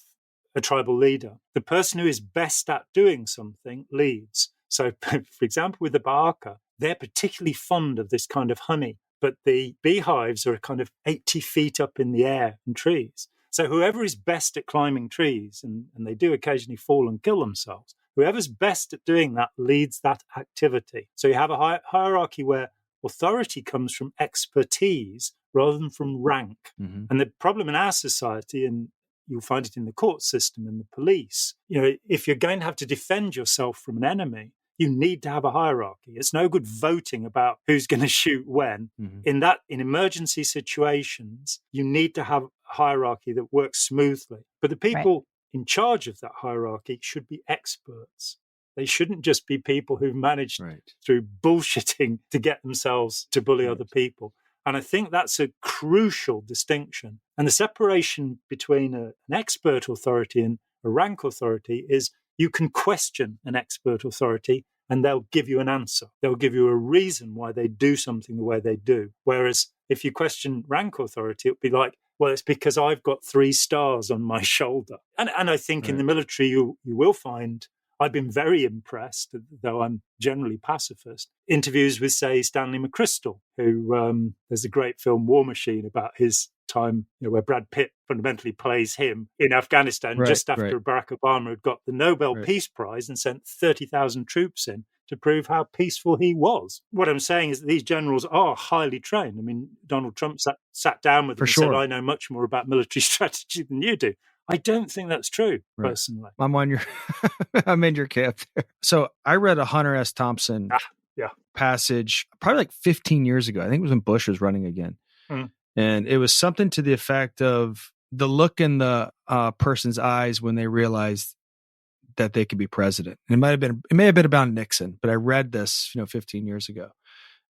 a tribal leader. The person who is best at doing something leads. So, for example, with the Baaka, they're particularly fond of this kind of honey, but the beehives are kind of 80 feet up in the air in trees. So whoever is best at climbing trees, and they do occasionally fall and kill themselves, whoever's best at doing that leads that activity. So you have a hierarchy where authority comes from expertise rather than from rank. And the problem in our society, and you'll find it in the court system and the police, if you're going to have to defend yourself from an enemy, you need to have a hierarchy. It's no good voting about who's going to shoot when. In emergency situations, you need to have a hierarchy that works smoothly. But the people in charge of that hierarchy should be experts. They shouldn't just be people who've managed through bullshitting to get themselves to bully other people. And I think that's a crucial distinction. And the separation between an expert authority and a rank authority is you can question an expert authority and they'll give you an answer. They'll give you a reason why they do something the way they do. Whereas if you question rank authority, it would be like, well, it's because I've got 3 stars on my shoulder. And I think in the military, you will find, I've been very impressed, though I'm generally pacifist, interviews with, say, Stanley McChrystal, who there's a great film, War Machine, about his time, where Brad Pitt fundamentally plays him in Afghanistan just after Barack Obama had got the Nobel Peace Prize and sent 30,000 troops in to prove how peaceful he was. What I'm saying is that these generals are highly trained. I mean, Donald Trump sat down with them and said, I know much more about military strategy than you do. I don't think that's true, personally. I'm on your, I'm in your camp there. So I read a Hunter S. Thompson passage probably like 15 years ago. I think it was when Bush was running again. And it was something to the effect of the look in the person's eyes when they realized that they could be president. And it may have been about Nixon, but I read this, 15 years ago.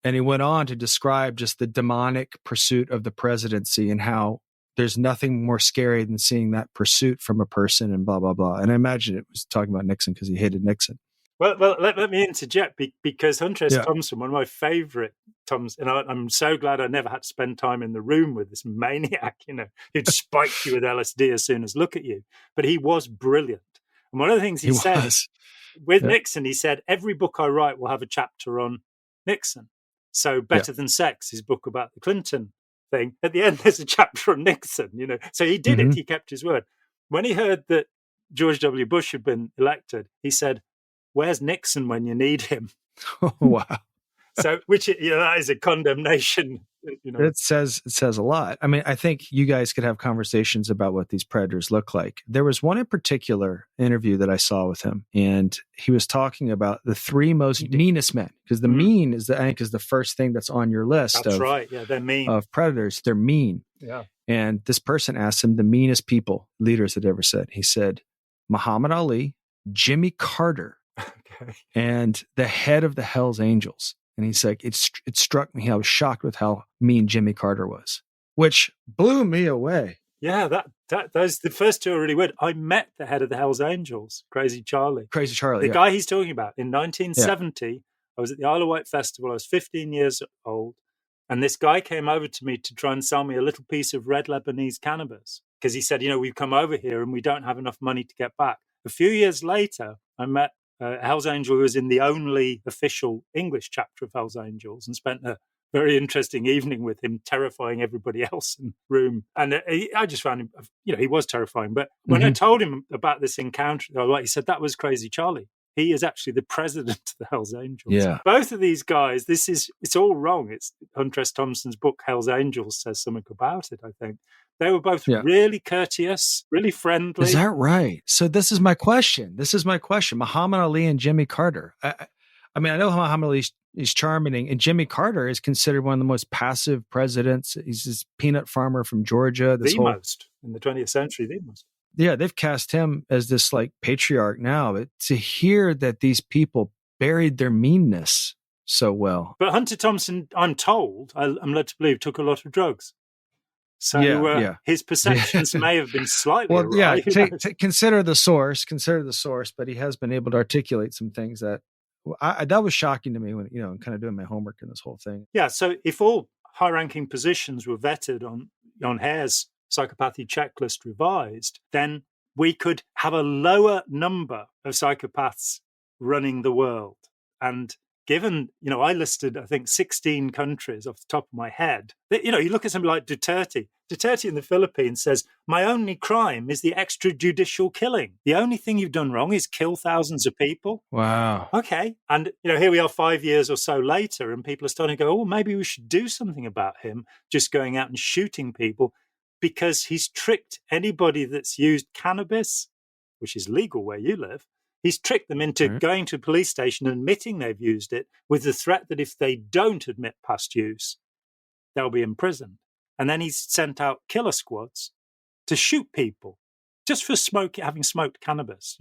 And he went on to describe just the demonic pursuit of the presidency and how there's nothing more scary than seeing that pursuit from a person and blah, blah, blah. And I imagine it was talking about Nixon because he hated Nixon. Well, let me interject because Hunter S. Thompson, one of my favorite Toms, and I'm so glad I never had to spend time in the room with this maniac, who'd spike you with LSD as soon as look at you. But he was brilliant. And one of the things he said with Nixon, he said, every book I write will have a chapter on Nixon. So Better Than Sex, his book about the Clinton thing, at the end there's a chapter on Nixon, So he did it. He kept his word. When he heard that George W. Bush had been elected, he said, "Where's Nixon when you need him?" Oh, wow. So, which that is a condemnation. It says a lot. I mean, I think you guys could have conversations about what these predators look like. There was one in particular interview that I saw with him, and he was talking about the three most meanest men, because the mean is I think is the first thing that's on your list. That's right. Yeah, they're mean. Of predators. They're mean. Yeah. And this person asked him the meanest people leaders had ever said. He said Muhammad Ali, Jimmy Carter, and the head of the Hells Angels. And he's like, it struck me. I was shocked with how mean Jimmy Carter was, which blew me away. Yeah, those the first two are really weird. I met the head of the Hells Angels, Crazy Charlie. The guy he's talking about. In 1970, I was at the Isle of Wight Festival. I was 15 years old. And this guy came over to me to try and sell me a little piece of red Lebanese cannabis. Because he said, we've come over here and we don't have enough money to get back. A few years later, I met Hells Angel, who was in the only official English chapter of Hells Angels, and spent a very interesting evening with him, terrifying everybody else in the room. And I just found him, he was terrifying. But when I told him about this encounter, he said, that was Crazy Charlie. He is actually the president of the Hells Angels. Yeah. Both of these guys, it's all wrong. It's Hunter S. Thompson's book, Hells Angels, says something about it, I think. They were both really courteous, really friendly. Is that right? So this is my question. Muhammad Ali and Jimmy Carter. I mean, I know Muhammad Ali is charming, and Jimmy Carter is considered one of the most passive presidents. He's this peanut farmer from Georgia. Most in the 20th century, the most. Yeah, they've cast him as this like patriarch now. But to hear that these people buried their meanness so well. But Hunter Thompson, I'm told, I'm led to believe, took a lot of drugs. So his perceptions may have been slightly awry. Consider the source, but he has been able to articulate some things that that was shocking to me when, kind of doing my homework in this whole thing. Yeah, so if all high-ranking positions were vetted on Hare's psychopathy checklist revised, then we could have a lower number of psychopaths running the world. And given, I listed, I think, 16 countries off the top of my head. You look at something like Duterte. Duterte in the Philippines says, my only crime is the extrajudicial killing. The only thing you've done wrong is kill thousands of people. Wow. Okay. And, here we are 5 years or so later, and people are starting to go, maybe we should do something about him just going out and shooting people, because he's tricked anybody that's used cannabis, which is legal where you live. He's tricked them into going to a police station and admitting they've used it, with the threat that if they don't admit past use, they'll be imprisoned. And then he's sent out killer squads to shoot people just for having smoked cannabis,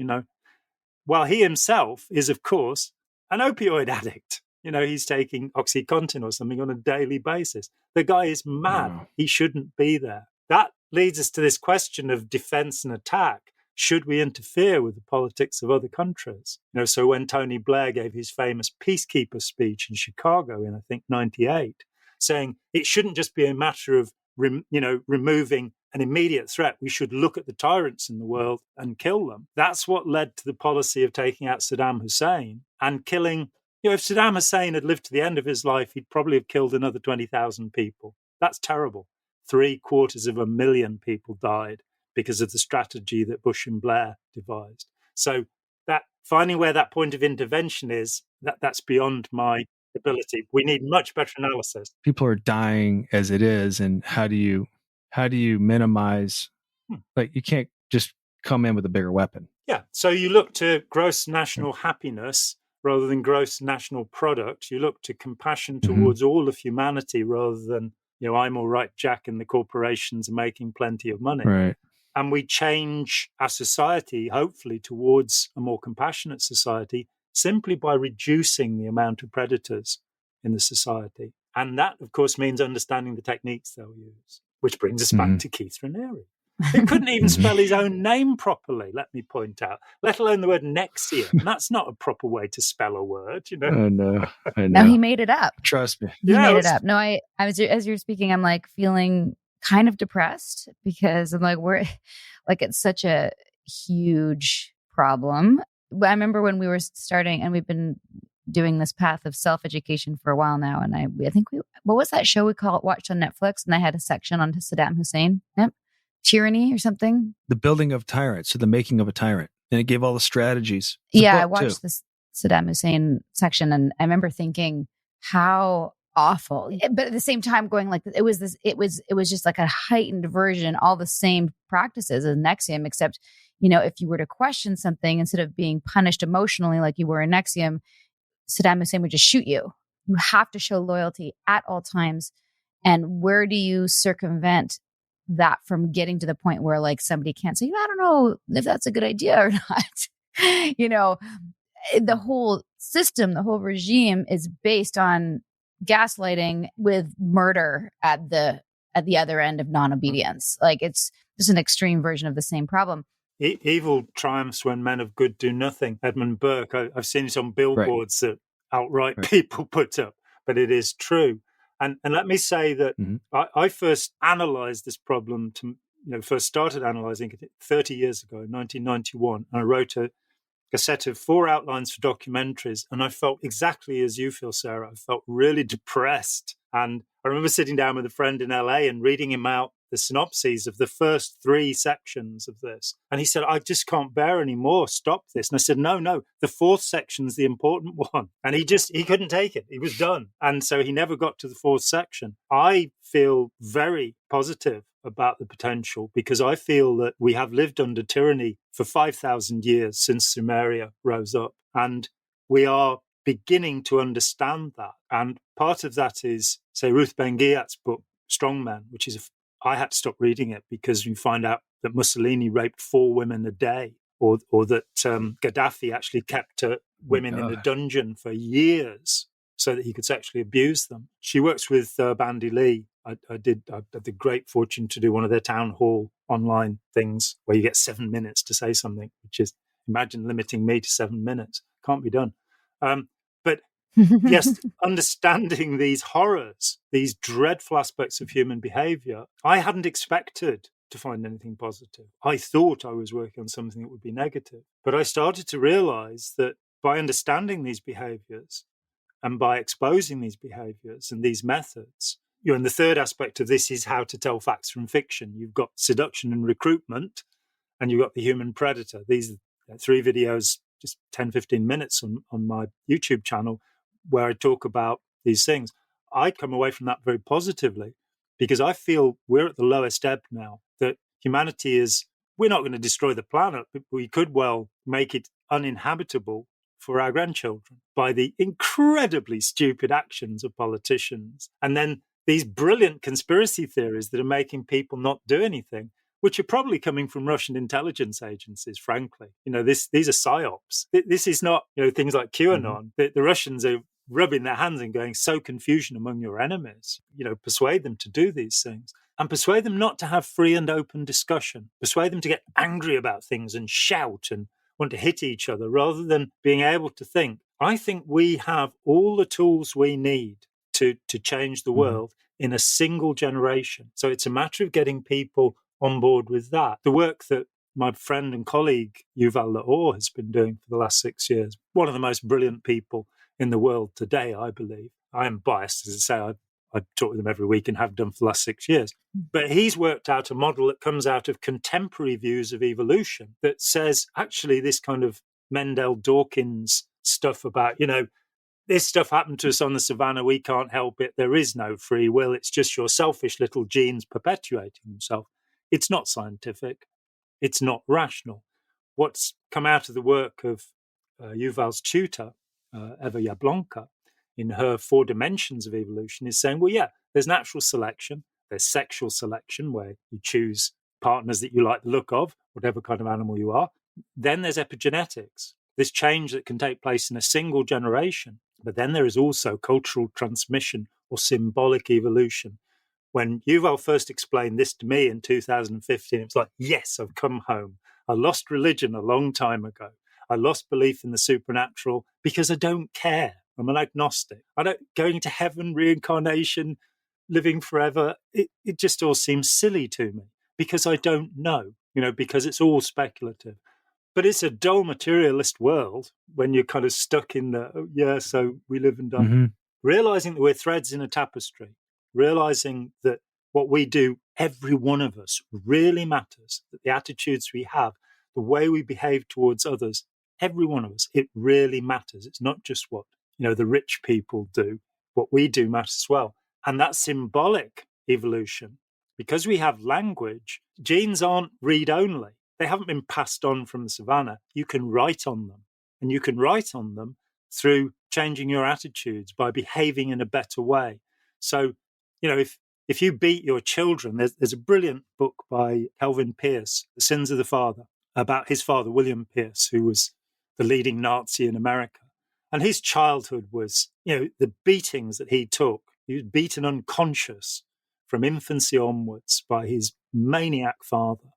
while he himself is, of course, an opioid addict. He's taking OxyContin or something on a daily basis. The guy is mad. Wow. He shouldn't be there. That leads us to this question of defense and attack. Should we interfere with the politics of other countries? So when Tony Blair gave his famous peacekeeper speech in Chicago in, I think, 98, saying it shouldn't just be a matter of, removing an immediate threat. We should look at the tyrants in the world and kill them. That's what led to the policy of taking out Saddam Hussein and killing. If Saddam Hussein had lived to the end of his life, he'd probably have killed another 20,000 people. That's terrible. 750,000 people died because of the strategy that Bush and Blair devised. So that finding where that point of intervention is, that's beyond my ability. We need much better analysis. People are dying as it is, and how do you minimize? Like, you can't just come in with a bigger weapon. Yeah. So you look to gross national happiness rather than gross national product. You look to compassion towards all of humanity rather than, I'm all right, Jack, and the corporations are making plenty of money. Right. And we change our society, hopefully, towards a more compassionate society simply by reducing the amount of predators in the society. And that, of course, means understanding the techniques they'll use, which brings us back to Keith Raniere, who couldn't even spell his own name properly, let me point out, let alone the word Nexium. And that's not a proper way to spell a word, I know. No, he made it up. Trust me. He made it up. No, I was, as you're speaking, I'm like feeling kind of depressed because I'm like, it's such a huge problem. I remember when we were starting, and we've been doing this path of self-education for a while now. And I think what was that show we watched on Netflix? And I had a section on Saddam Hussein. Yep. Tyranny or something. The Building of Tyrants, so the making of a tyrant. And it gave all the strategies. I watched this Saddam Hussein section, and I remember thinking how awful, but at the same time going like, it was just like a heightened version, all the same practices as Nexium, except, if you were to question something, instead of being punished emotionally like you were in Nexium, Saddam Hussein would just shoot you. You have to show loyalty at all times. And where do you circumvent that from getting to the point where like somebody can't say, I don't know if that's a good idea or not? The whole system, the whole regime is based on gaslighting with murder at the other end of non-obedience. Like, it's just an extreme version of the same problem. Evil triumphs when men of good do nothing. Edmund Burke, I've seen it on billboards that outright people put up, but it is true. And let me say that I first analysed this problem first started analysing it 30 years ago, in 1991. And I wrote a set of 4 outlines for documentaries. And I felt exactly as you feel, Sarah. I felt really depressed. And I remember sitting down with a friend in LA and reading him out the synopses of the first 3 sections of this. And he said, I just can't bear anymore. Stop this. And I said, no, the 4th section's the important one. And he couldn't take it. He was done. And so he never got to the 4th section. I feel very positive about the potential, because I feel that we have lived under tyranny for 5,000 years since Sumeria rose up. And we are beginning to understand that. And part of that is, say, Ruth Ben-Ghiat's book, Strongmen, which is I had to stop reading it because you find out that Mussolini raped 4 women a day, or that Gaddafi actually kept women in a dungeon for years so that he could sexually abuse them. She works with Bandy Lee. I had the great fortune to do one of their town hall online things where you get 7 minutes to say something, which is, imagine limiting me to 7 minutes. Can't be done. But yes, understanding these horrors, these dreadful aspects of human behavior, I hadn't expected to find anything positive. I thought I was working on something that would be negative. But I started to realize that by understanding these behaviors and by exposing these behaviors and these methods, and the third aspect of this is how to tell facts from fiction. You've got seduction and recruitment, and you've got the human predator. These are 3 videos, just 10, 15 minutes on my YouTube channel, where I talk about these things. I come away from that very positively, because I feel we're at the lowest ebb now, that humanity we're not going to destroy the planet, but we could well make it uninhabitable for our grandchildren by the incredibly stupid actions of politicians. And then these brilliant conspiracy theories that are making people not do anything, which are probably coming from Russian intelligence agencies, frankly. These are psyops. This is not, things like QAnon. The Russians are rubbing their hands and going, sow confusion among your enemies. Persuade them to do these things. And persuade them not to have free and open discussion. Persuade them to get angry about things and shout and want to hit each other, rather than being able to think. I think we have all the tools we need to change the world in a single generation. So it's a matter of getting people on board with that. The work that my friend and colleague Yuval Laor has been doing for the last 6 years, one of the most brilliant people in the world today, I believe. I am biased, as I say, I talk with him every week and have done for the last 6 years. But he's worked out a model that comes out of contemporary views of evolution that says, actually, this kind of Mendel Dawkins stuff about, this stuff happened to us on the savannah, we can't help it, there is no free will, it's just your selfish little genes perpetuating themselves. It's not scientific. It's not rational. What's come out of the work of Yuval's tutor, Eva Jablonka, in her 4 dimensions of evolution, is saying, well, yeah, there's natural selection, there's sexual selection, where you choose partners that you like the look of, whatever kind of animal you are. Then there's epigenetics, this change that can take place in a single generation. But then there is also cultural transmission or symbolic evolution. When Yuval first explained this to me in 2015, it was like, yes, I've come home. I lost religion a long time ago. I lost belief in the supernatural because I don't care. I'm an agnostic. I don't going to heaven, reincarnation, living forever. It just all seems silly to me because I don't know, because it's all speculative. But it's a dull materialist world when you're kind of stuck in the, so we live and die. Mm-hmm. Realizing that we're threads in a tapestry, realizing that what we do, every one of us, really matters, that the attitudes we have, the way we behave towards others, every one of us, it really matters. It's not just what, the rich people do. What we do matters as well. And that symbolic evolution, because we have language, genes aren't read-only. They haven't been passed on from the savannah. You can write on them. And you can write on them through changing your attitudes, by behaving in a better way. So, if you beat your children, there's a brilliant book by Calvin Pierce, The Sins of the Father, about his father, William Pierce, who was the leading Nazi in America. And his childhood was, the beatings that he took. He was beaten unconscious from infancy onwards by his maniac father.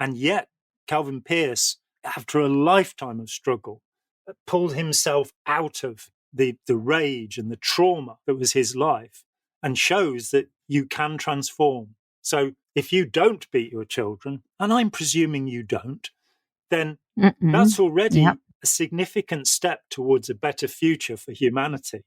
And yet, Calvin Pierce, after a lifetime of struggle, pulled himself out of the rage and the trauma that was his life, and shows that you can transform. So if you don't beat your children, and I'm presuming you don't, then that's already a significant step towards a better future for humanity.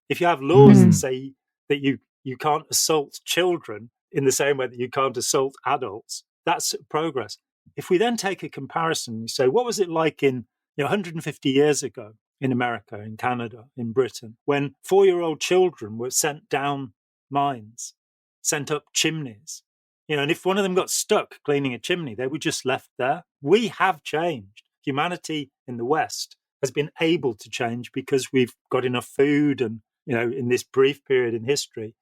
If you have laws that say that you can't assault children in the same way that you can't assault adults, that's progress. If we then take a comparison, you say, what was it like in 150 years ago in America, in Canada, in Britain, when 4-year-old children were sent down mines, sent up chimneys, and if one of them got stuck cleaning a chimney, they were just left there. We have changed. Humanity in the West has been able to change because we've got enough food, and, in this brief period in history,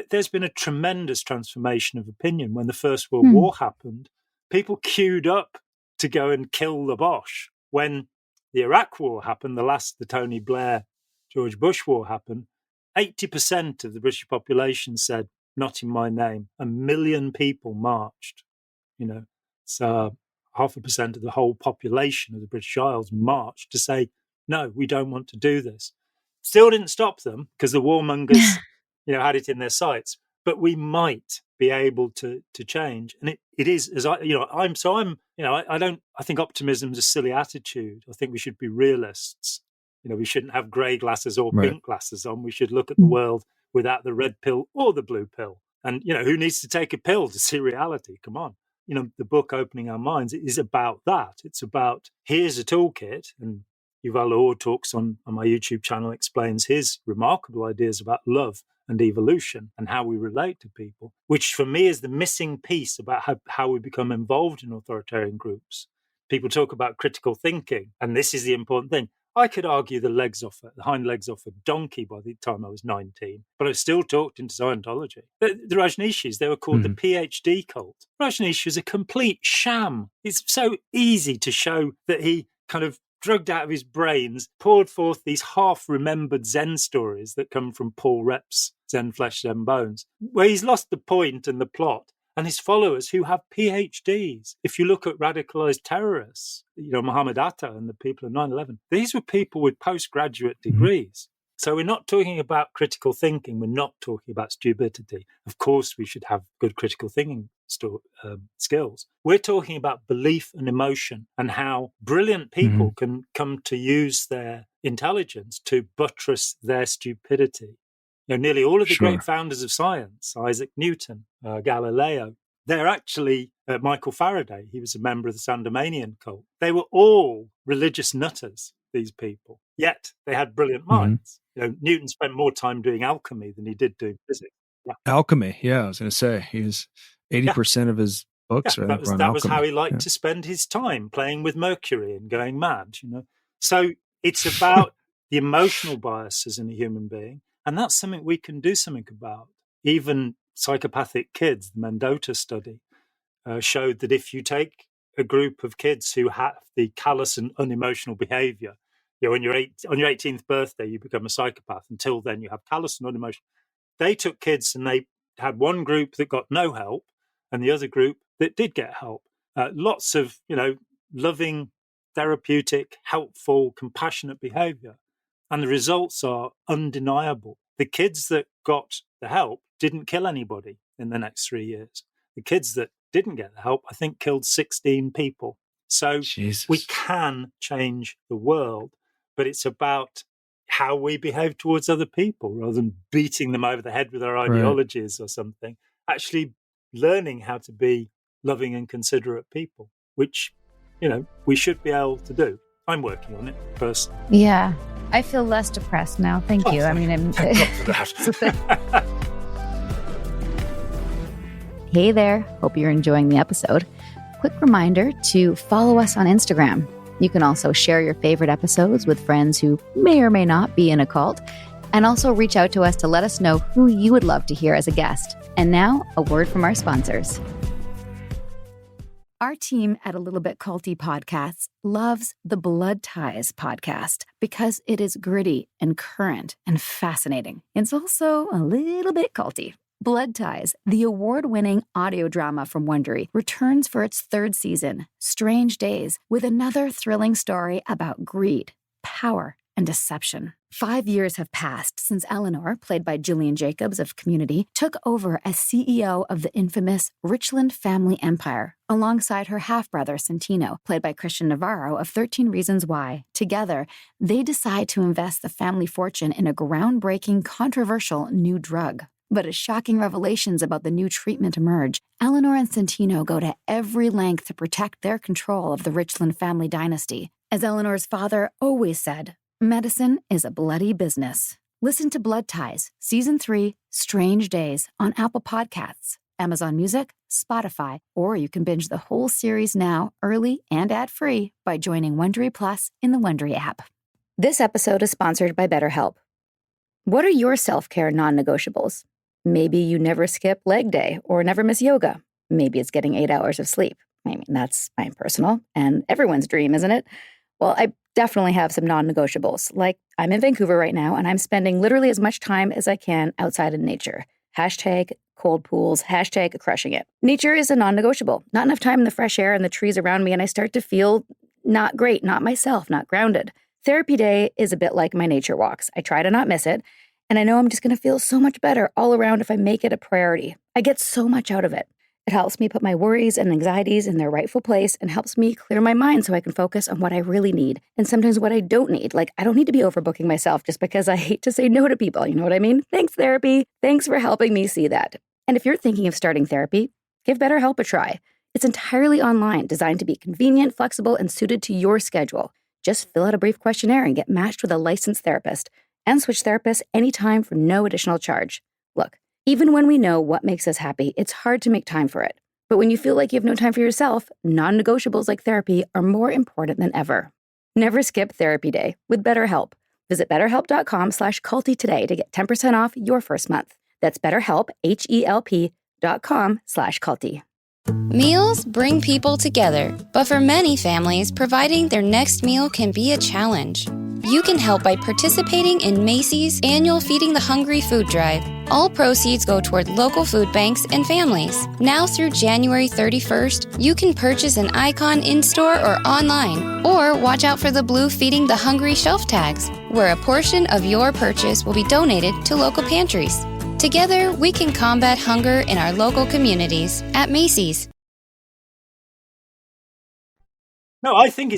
there's been a tremendous transformation of opinion. When the First World War happened, people queued up to go and kill the Boche. When the Iraq War happened, the Tony Blair, George Bush War happened, 80% of the British population said, not in my name. 1 million people marched. So 0.5% of the whole population of the British Isles marched to say, no, we don't want to do this. Still didn't stop them, because the warmongers, had it in their sights. But we might be able to change. And it is, as I think optimism is a silly attitude. I think we should be realists. We shouldn't have grey glasses or pink glasses on. We should look at the world without the red pill or the blue pill. And, who needs to take a pill to see reality? Come on. The book Opening Our Minds is about that. It's about, here's a toolkit. And Yuval Noah talks on my YouTube channel, explains his remarkable ideas about love and evolution and how we relate to people, which for me is the missing piece about how we become involved in authoritarian groups. People talk about critical thinking, and this is the important thing. I could argue the hind legs off a donkey by the time I was 19, but I still talked into Scientology. The Rajneeshis, they were called the PhD cult. Rajneesh was a complete sham. It's so easy to show that he kind of drugged out of his brains, poured forth these half-remembered Zen stories that come from Paul Rep's Zen Flesh, Zen Bones, where he's lost the point and the plot. And his followers who have PhDs. If you look at radicalized terrorists, Mohammed Atta and the people of 9/11, these were people with postgraduate degrees. So we're not talking about critical thinking. We're not talking about stupidity. Of course, we should have good critical thinking skills. We're talking about belief and emotion, and how brilliant people can come to use their intelligence to buttress their stupidity. Nearly all of the great founders of science, Isaac Newton, Galileo, they're actually Michael Faraday. He was a member of the Sandemanian cult. They were all religious nutters, these people, yet they had brilliant minds. Newton spent more time doing alchemy than he did doing physics. Alchemy, I was going to say, he was 80% of his books. That was how he liked to spend his time, playing with Mercury and going mad. So it's about the emotional biases in a human being. And that's something we can do something about. Even psychopathic kids, the Mendota study, showed that if you take a group of kids who have the callous and unemotional behavior, on your 18th birthday, you become a psychopath. Until then, you have callous and unemotional. They took kids and they had one group that got no help and the other group that did get help. Lots of, loving, therapeutic, helpful, compassionate behavior. And the results are undeniable. The kids that got the help didn't kill anybody in the next 3 years. The kids that didn't get the help, I think, killed 16 people. So Jesus. we can change the world, but it's about how we behave towards other people rather than beating them over the head with our ideologies or something. Actually learning how to be loving and considerate people, which, we should be able to do. I'm working on it personally. Yeah. I feel less depressed now. Thank you. I mean, Thank God for that. Hey there. Hope you're enjoying the episode. Quick reminder to follow us on Instagram. You can also share your favorite episodes with friends who may or may not be in a cult, and also reach out to us to let us know who you would love to hear as a guest. And now, a word from our sponsors. Our team at A Little Bit Culty Podcasts loves the Blood Ties podcast because it is gritty and current and fascinating. It's also a little bit culty. Blood Ties, the award-winning audio drama from Wondery, returns for its third season, Strange Days, with another thrilling story about greed, power, and deception. 5 years have passed since Eleanor, played by Gillian Jacobs of Community, took over as CEO of the infamous Richland family empire, alongside her half-brother Santino, played by Christian Navarro of 13 Reasons Why. Together, they decide to invest the family fortune in a groundbreaking, controversial new drug. But as shocking revelations about the new treatment emerge, Eleanor and Santino go to every length to protect their control of the Richland family dynasty. As Eleanor's father always said, medicine is a bloody business. Listen to Blood Ties, Season 3, Strange Days, on Apple Podcasts, Amazon Music, Spotify, or you can binge the whole series now, early and ad-free, by joining Wondery Plus in the Wondery app. This episode is sponsored by BetterHelp. What are your self-care non-negotiables? Maybe you never skip leg day or never miss yoga. Maybe it's getting 8 hours of sleep. I mean, that's my personal and everyone's dream, isn't it? Well, I definitely have some non-negotiables. Like, I'm in Vancouver right now, and I'm spending literally as much time as I can outside in nature. Hashtag cold pools, hashtag crushing it. Nature is a non-negotiable. Not enough time in the fresh air and the trees around me, and I start to feel not great, not myself, not grounded. Therapy day is a bit like my nature walks. I try to not miss it, and I know I'm just going to feel so much better all around if I make it a priority. I get so much out of it. It helps me put my worries and anxieties in their rightful place and helps me clear my mind so I can focus on what I really need and sometimes what I don't need. Like, I don't need to be overbooking myself just because I hate to say no to people. You know what I mean? Thanks, therapy. Thanks for helping me see that. And if you're thinking of starting therapy, give BetterHelp a try. It's entirely online, designed to be convenient, flexible, and suited to your schedule. Just fill out a brief questionnaire and get matched with a licensed therapist. And switch therapists anytime for no additional charge. Look, even when we know what makes us happy, it's hard to make time for it. But when you feel like you have no time for yourself, non-negotiables like therapy are more important than ever. Never skip therapy day with BetterHelp. Visit betterhelp.com/culty today to get 10% off your first month. That's BetterHelp, HELP.com/culty. Meals bring people together, but for many families, providing their next meal can be a challenge. You can help by participating in Macy's annual Feeding the Hungry food drive. All proceeds go toward local food banks and families. Now through January 31st, you can purchase an icon in-store or online, or watch out for the blue Feeding the Hungry shelf tags, where a portion of your purchase will be donated to local pantries. Together, we can combat hunger in our local communities at Macy's. No, I think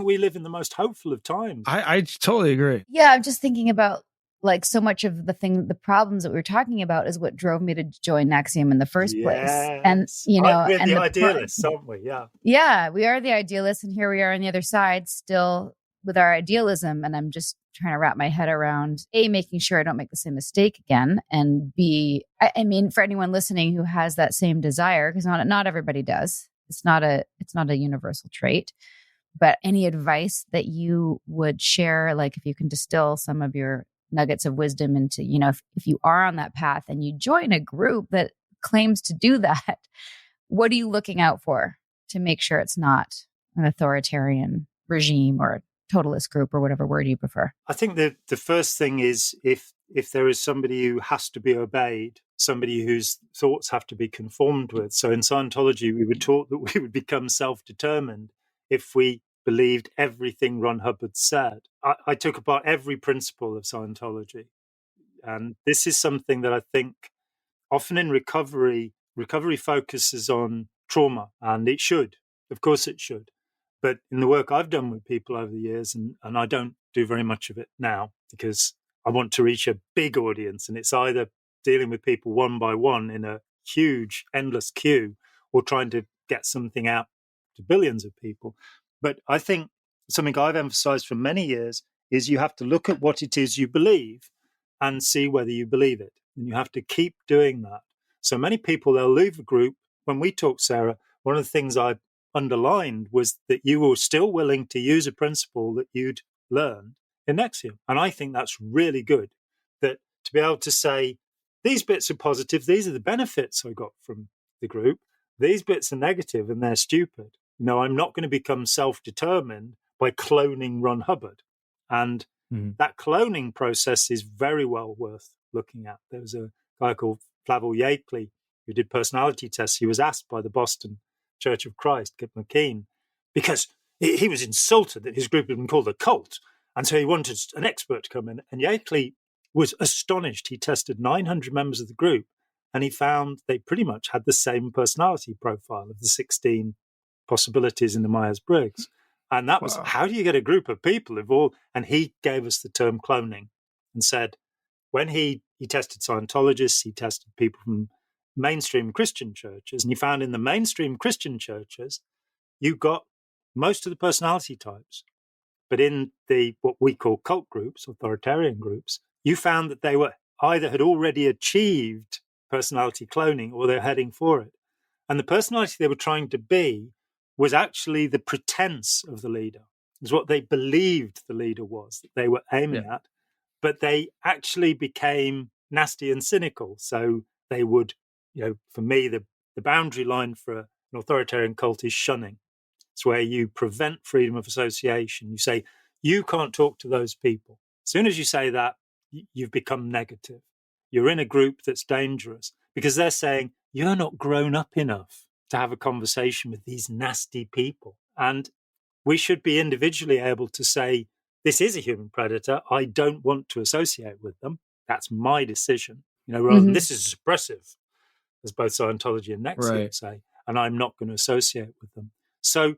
we live in the most hopeful of times. I totally agree. Yeah, I'm just thinking about like so much of the problems that we were talking about is what drove me to join NXIVM in the first place. And, we're and the idealists, aren't we? Yeah. Yeah, we are the idealists. And here we are on the other side still with our idealism. And I'm just trying to wrap my head around A, making sure I don't make the same mistake again. And B, I mean, for anyone listening who has that same desire, because not everybody does. It's not a universal trait, but any advice that you would share, like if you can distill some of your nuggets of wisdom into, if you are on that path and you join a group that claims to do that, what are you looking out for to make sure it's not an authoritarian regime or a totalist group or whatever word you prefer? I think the first thing is if there is somebody who has to be obeyed, somebody whose thoughts have to be conformed with. So in Scientology, we were taught that we would become self-determined if we believed everything Ron Hubbard said. I took apart every principle of Scientology. And this is something that I think often in recovery focuses on trauma, and it should. Of course it should. But in the work I've done with people over the years, and I don't do very much of it now because I want to reach a big audience, and it's either dealing with people one by one in a huge, endless queue or trying to get something out to billions of people. But I think something I've emphasized for many years is you have to look at what it is you believe and see whether you believe it. And you have to keep doing that. So many people, they'll leave a group. When we talked, Sarah, one of the things I underlined was that you were still willing to use a principle that you'd learned in Nexium. And I think that's really good, that to be able to say, these bits are positive, these are the benefits I got from the group, these bits are negative and they're stupid. I'm not going to become self-determined by cloning Ron Hubbard. And that cloning process is very well worth looking at. There was a guy called Flavell Yakeley who did personality tests. He was asked by the Boston Church of Christ, Kip McKean, because he was insulted that his group had been called a cult. And so he wanted an expert to come in. And Yakeley was astonished. He tested 900 members of the group and he found they pretty much had the same personality profile of the 16 possibilities in the Myers-Briggs. And that was, how do you get a group of people involved? And he gave us the term cloning and said, when he tested Scientologists, he tested people from mainstream Christian churches, and he found in the mainstream Christian churches, you got most of the personality types. But in the what we call cult groups, authoritarian groups, you found that they were either had already achieved personality cloning or they're heading for it. And the personality they were trying to be was actually the pretense of the leader. It was what they believed the leader was, that they were aiming at. But they actually became nasty and cynical. So they would, for me, the boundary line for an authoritarian cult is shunning. It's where you prevent freedom of association. You say, you can't talk to those people. As soon as you say that, you've become negative. You're in a group that's dangerous because they're saying, you're not grown up enough to have a conversation with these nasty people. And we should be individually able to say, this is a human predator. I don't want to associate with them. That's my decision. Rather than this is suppressive, as both Scientology and Nexium say, and I'm not going to associate with them. So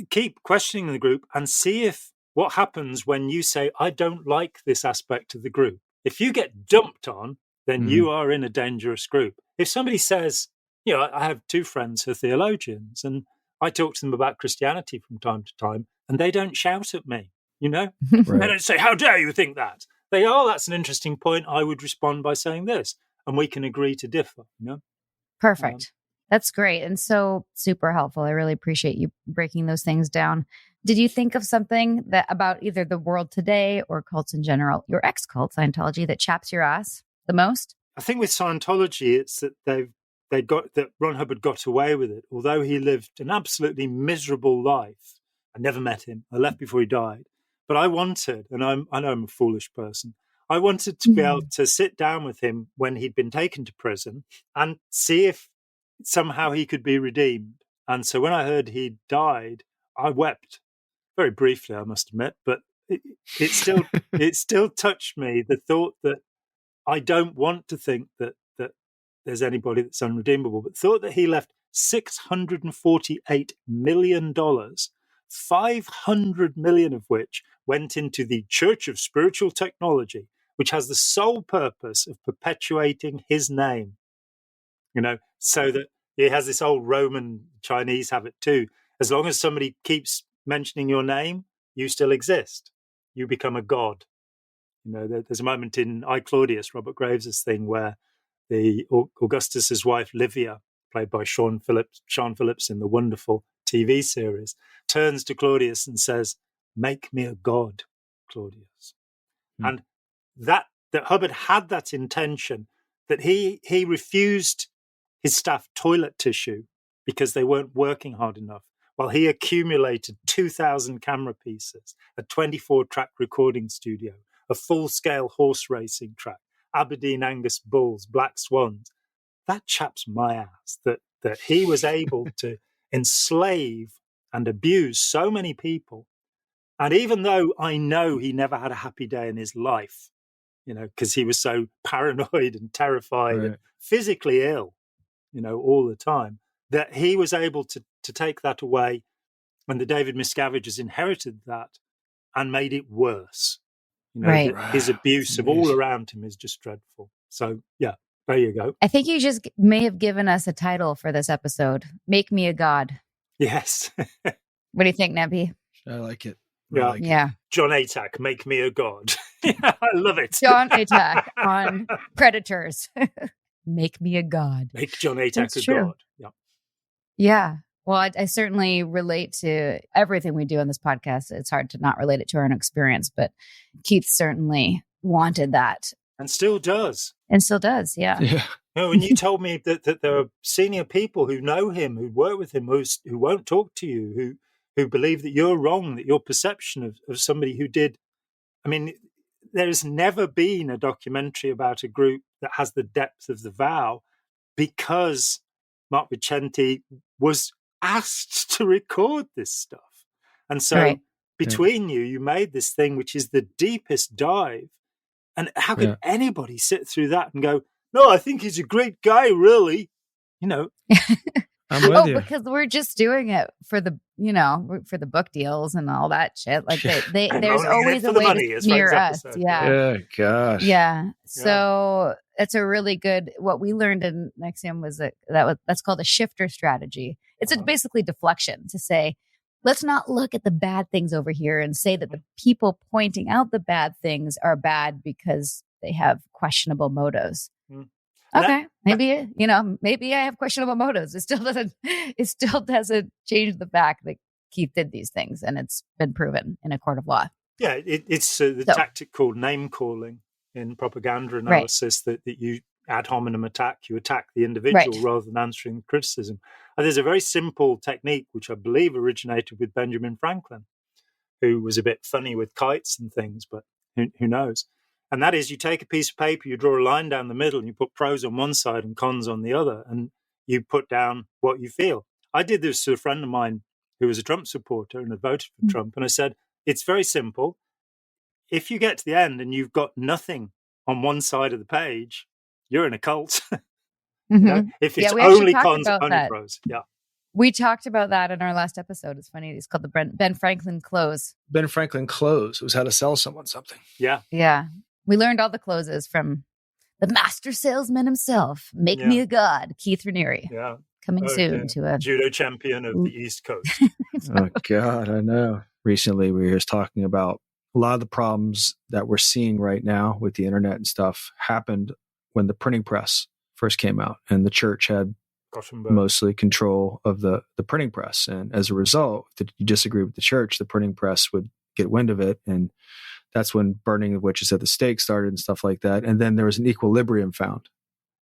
keep questioning the group and see if what happens when you say, I don't like this aspect of the group. If you get dumped on, then you are in a dangerous group. If somebody says, I have two friends who are theologians, and I talk to them about Christianity from time to time, and they don't shout at me, They don't say, how dare you think that? They, that's an interesting point. I would respond by saying this, and we can agree to differ, Perfect. That's great. And so super helpful. I really appreciate you breaking those things down. Did you think of something that about either the world today or cults in general, your ex-cult, Scientology, that chaps your ass the most? I think with Scientology, it's that that Ron Hubbard got away with it. Although he lived an absolutely miserable life, I never met him. I left before he died. But I wanted, and I know I'm a foolish person, I wanted to be able to sit down with him when he'd been taken to prison and see if somehow he could be redeemed. And so when I heard he'd died, I wept very briefly, I must admit, but it still touched me, the thought that I don't want to think that there's anybody that's unredeemable, but thought that he left $648 million, $500 million of which went into the Church of Spiritual Technology, which has the sole purpose of perpetuating his name, so that he has this old Roman Chinese have it too. As long as somebody keeps mentioning your name, you still exist. You become a god. There's a moment in I, Claudius, Robert Graves' thing, where the Augustus's wife, Livia, played by Sean Phillips in the wonderful TV series, turns to Claudius and says, make me a god, Claudius. And that Hubbard had that intention, that he refused his staff toilet tissue because they weren't working hard enough, while he accumulated 2,000 camera pieces, a 24-track recording studio, a full-scale horse racing track, Aberdeen Angus bulls, black swans. That chaps my ass, that he was able to enslave and abuse so many people. And even though I know he never had a happy day in his life, because he was so paranoid and terrified and physically ill, all the time, that he was able to take that away And the David Miscavige has inherited that and made it worse. Right. That his abuse of all around him is just dreadful. So, yeah, there you go. I think you just may have given us a title for this episode. Make Me a God. Yes. What do you think, Nippy? I like it. Yeah. Like it. Yeah. Jon Atack, make me a god. Yeah, I love it. Jon Atack on Predators. Make me a God. Make Jon Atack That's a true. god. Yeah. Yeah. Well, I certainly relate to everything we do on this podcast. It's hard to not relate it to our own experience, but Keith certainly wanted that And still does. and still does. Yeah. Yeah. When you told me that there are senior people who know him, who work with him, who won't talk to you, who believe that you're wrong, that your perception of somebody who did. I mean, there has never been a documentary about a group that has the depth of the vow, because Mark Vicente was asked to record this stuff. And so Right. between you made this thing, which is the deepest dive. And how could anybody sit through that and go, no, I think he's a great guy, really? I'm with you. Because we're just doing it for the, for the book deals and all that shit. Like they And there's only always for a the way money, to as smear Frank's us. episode. Yeah. Yeah, gosh. Yeah. So it's a really good, what we learned in Nexium was that's called a shifter strategy. It's basically deflection to say, let's not look at the bad things over here and say that the people pointing out the bad things are bad because they have questionable motives. Mm. Okay. Maybe I have questionable motives. It still doesn't change the fact that Keith did these things, and it's been proven in a court of law. Yeah, it's the tactic called name calling in propaganda analysis, that you ad hominem attack, you attack the individual rather than answering criticism. And there's a very simple technique, which I believe originated with Benjamin Franklin, who was a bit funny with kites and things, but who knows? And that is, you take a piece of paper, you draw a line down the middle, and you put pros on one side and cons on the other, and you put down what you feel. I did this to a friend of mine who was a Trump supporter and had voted for Trump, and I said, it's very simple. If you get to the end and you've got nothing on one side of the page, you're in a cult. If it's only cons, only pros. Yeah. We talked about that in our last episode. It's funny. It's called the Ben Franklin close. Ben Franklin close was how to sell someone something. Yeah. Yeah. We learned all the closes from the master salesman himself. Make me a god, Keith Raniere. Yeah. Coming soon to a judo champion of the East Coast. Oh, God, I know. Recently, we were just talking about a lot of the problems that we're seeing right now with the internet and stuff happened when the printing press first came out, and the church had mostly control of the printing press. And as a result, if you disagree with the church, the printing press would get wind of it. And that's when burning of witches at the stake started and stuff like that. And then there was an equilibrium found.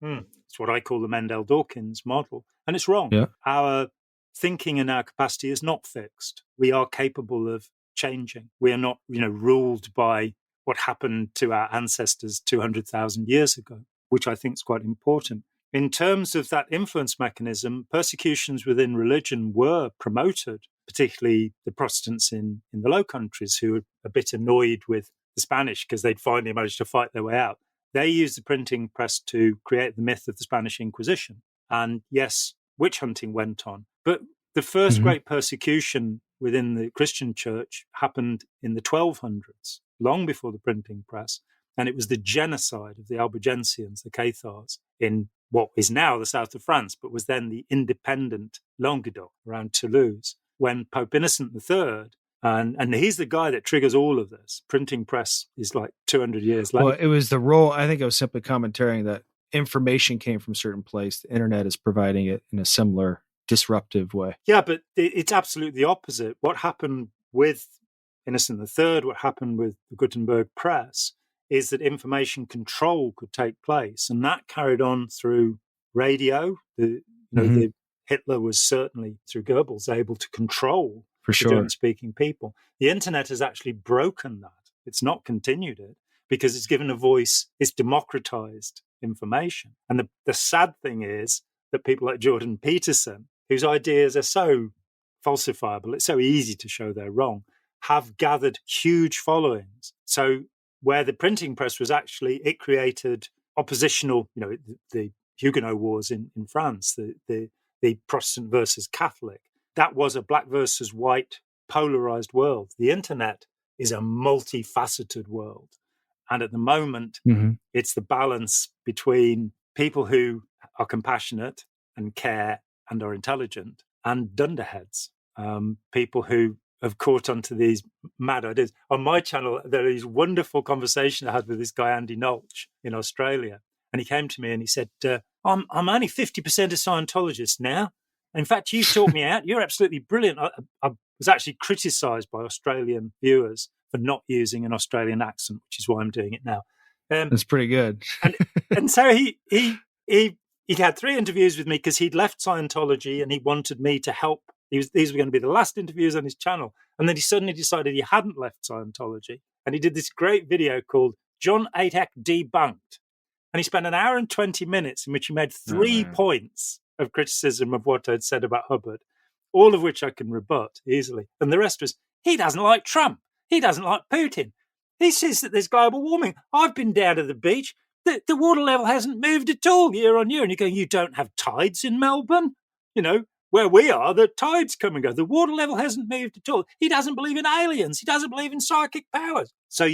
It's what I call the Mendel-Dawkins model. And it's wrong. Yeah. Our thinking and our capacity is not fixed. We are capable of changing. We are not, ruled by what happened to our ancestors 200,000 years ago, which I think is quite important. In terms of that influence mechanism, persecutions within religion were promoted, particularly the Protestants in the Low Countries, who were a bit annoyed with the Spanish because they'd finally managed to fight their way out. They used the printing press to create the myth of the Spanish Inquisition. And yes, witch hunting went on. But the first great persecution within the Christian church happened in the 1200s, long before the printing press. And it was the genocide of the Albigensians, the Cathars, in what is now the south of France, but was then the independent Languedoc around Toulouse, when Pope Innocent III, and he's the guy that triggers all of this. Printing press is like 200 years later. Well, it was the role, I think it was simply commentating that information came from a certain place. The internet is providing it in a similar disruptive way. Yeah, but it's absolutely the opposite. What happened with Innocent III, what happened with the Gutenberg press, is that information control could take place. And that carried on through radio. The Hitler was certainly, through Goebbels, able to control for sure German-speaking people. The internet has actually broken that. It's not continued it because it's given a voice, it's democratized information. And the sad thing is that people like Jordan Peterson, whose ideas are so falsifiable, it's so easy to show they're wrong, have gathered huge followings. So where the printing press was actually, it created oppositional, the Huguenot wars in France, the Protestant versus Catholic. that was a black versus white polarized world. The internet is a multifaceted world. And at the moment, it's the balance between people who are compassionate and care and are intelligent and dunderheads, people who have caught onto these mad ideas. On my channel, there is wonderful conversation I had with this guy, Andy Nolch, in Australia. And he came to me and he said, I'm only 50% a Scientologist now. In fact, you taught me out. You're absolutely brilliant. I was actually criticised by Australian viewers for not using an Australian accent, which is why I'm doing it now. That's pretty good. and so he had 3 interviews with me because he'd left Scientology and he wanted me to help. These were going to be the last interviews on his channel. And then he suddenly decided he hadn't left Scientology. And he did this great video called Jon Atack Debunked. And he spent an hour and 20 minutes in which he made 3 points of criticism of what I'd said about Hubbard, all of which I can rebut easily. And the rest was, he doesn't like Trump. He doesn't like Putin. He says that there's global warming. I've been down to the beach. The water level hasn't moved at all year on year. And you go, you don't have tides in Melbourne? You know, where we are, the tides come and go. The water level hasn't moved at all. He doesn't believe in aliens. He doesn't believe in psychic powers. So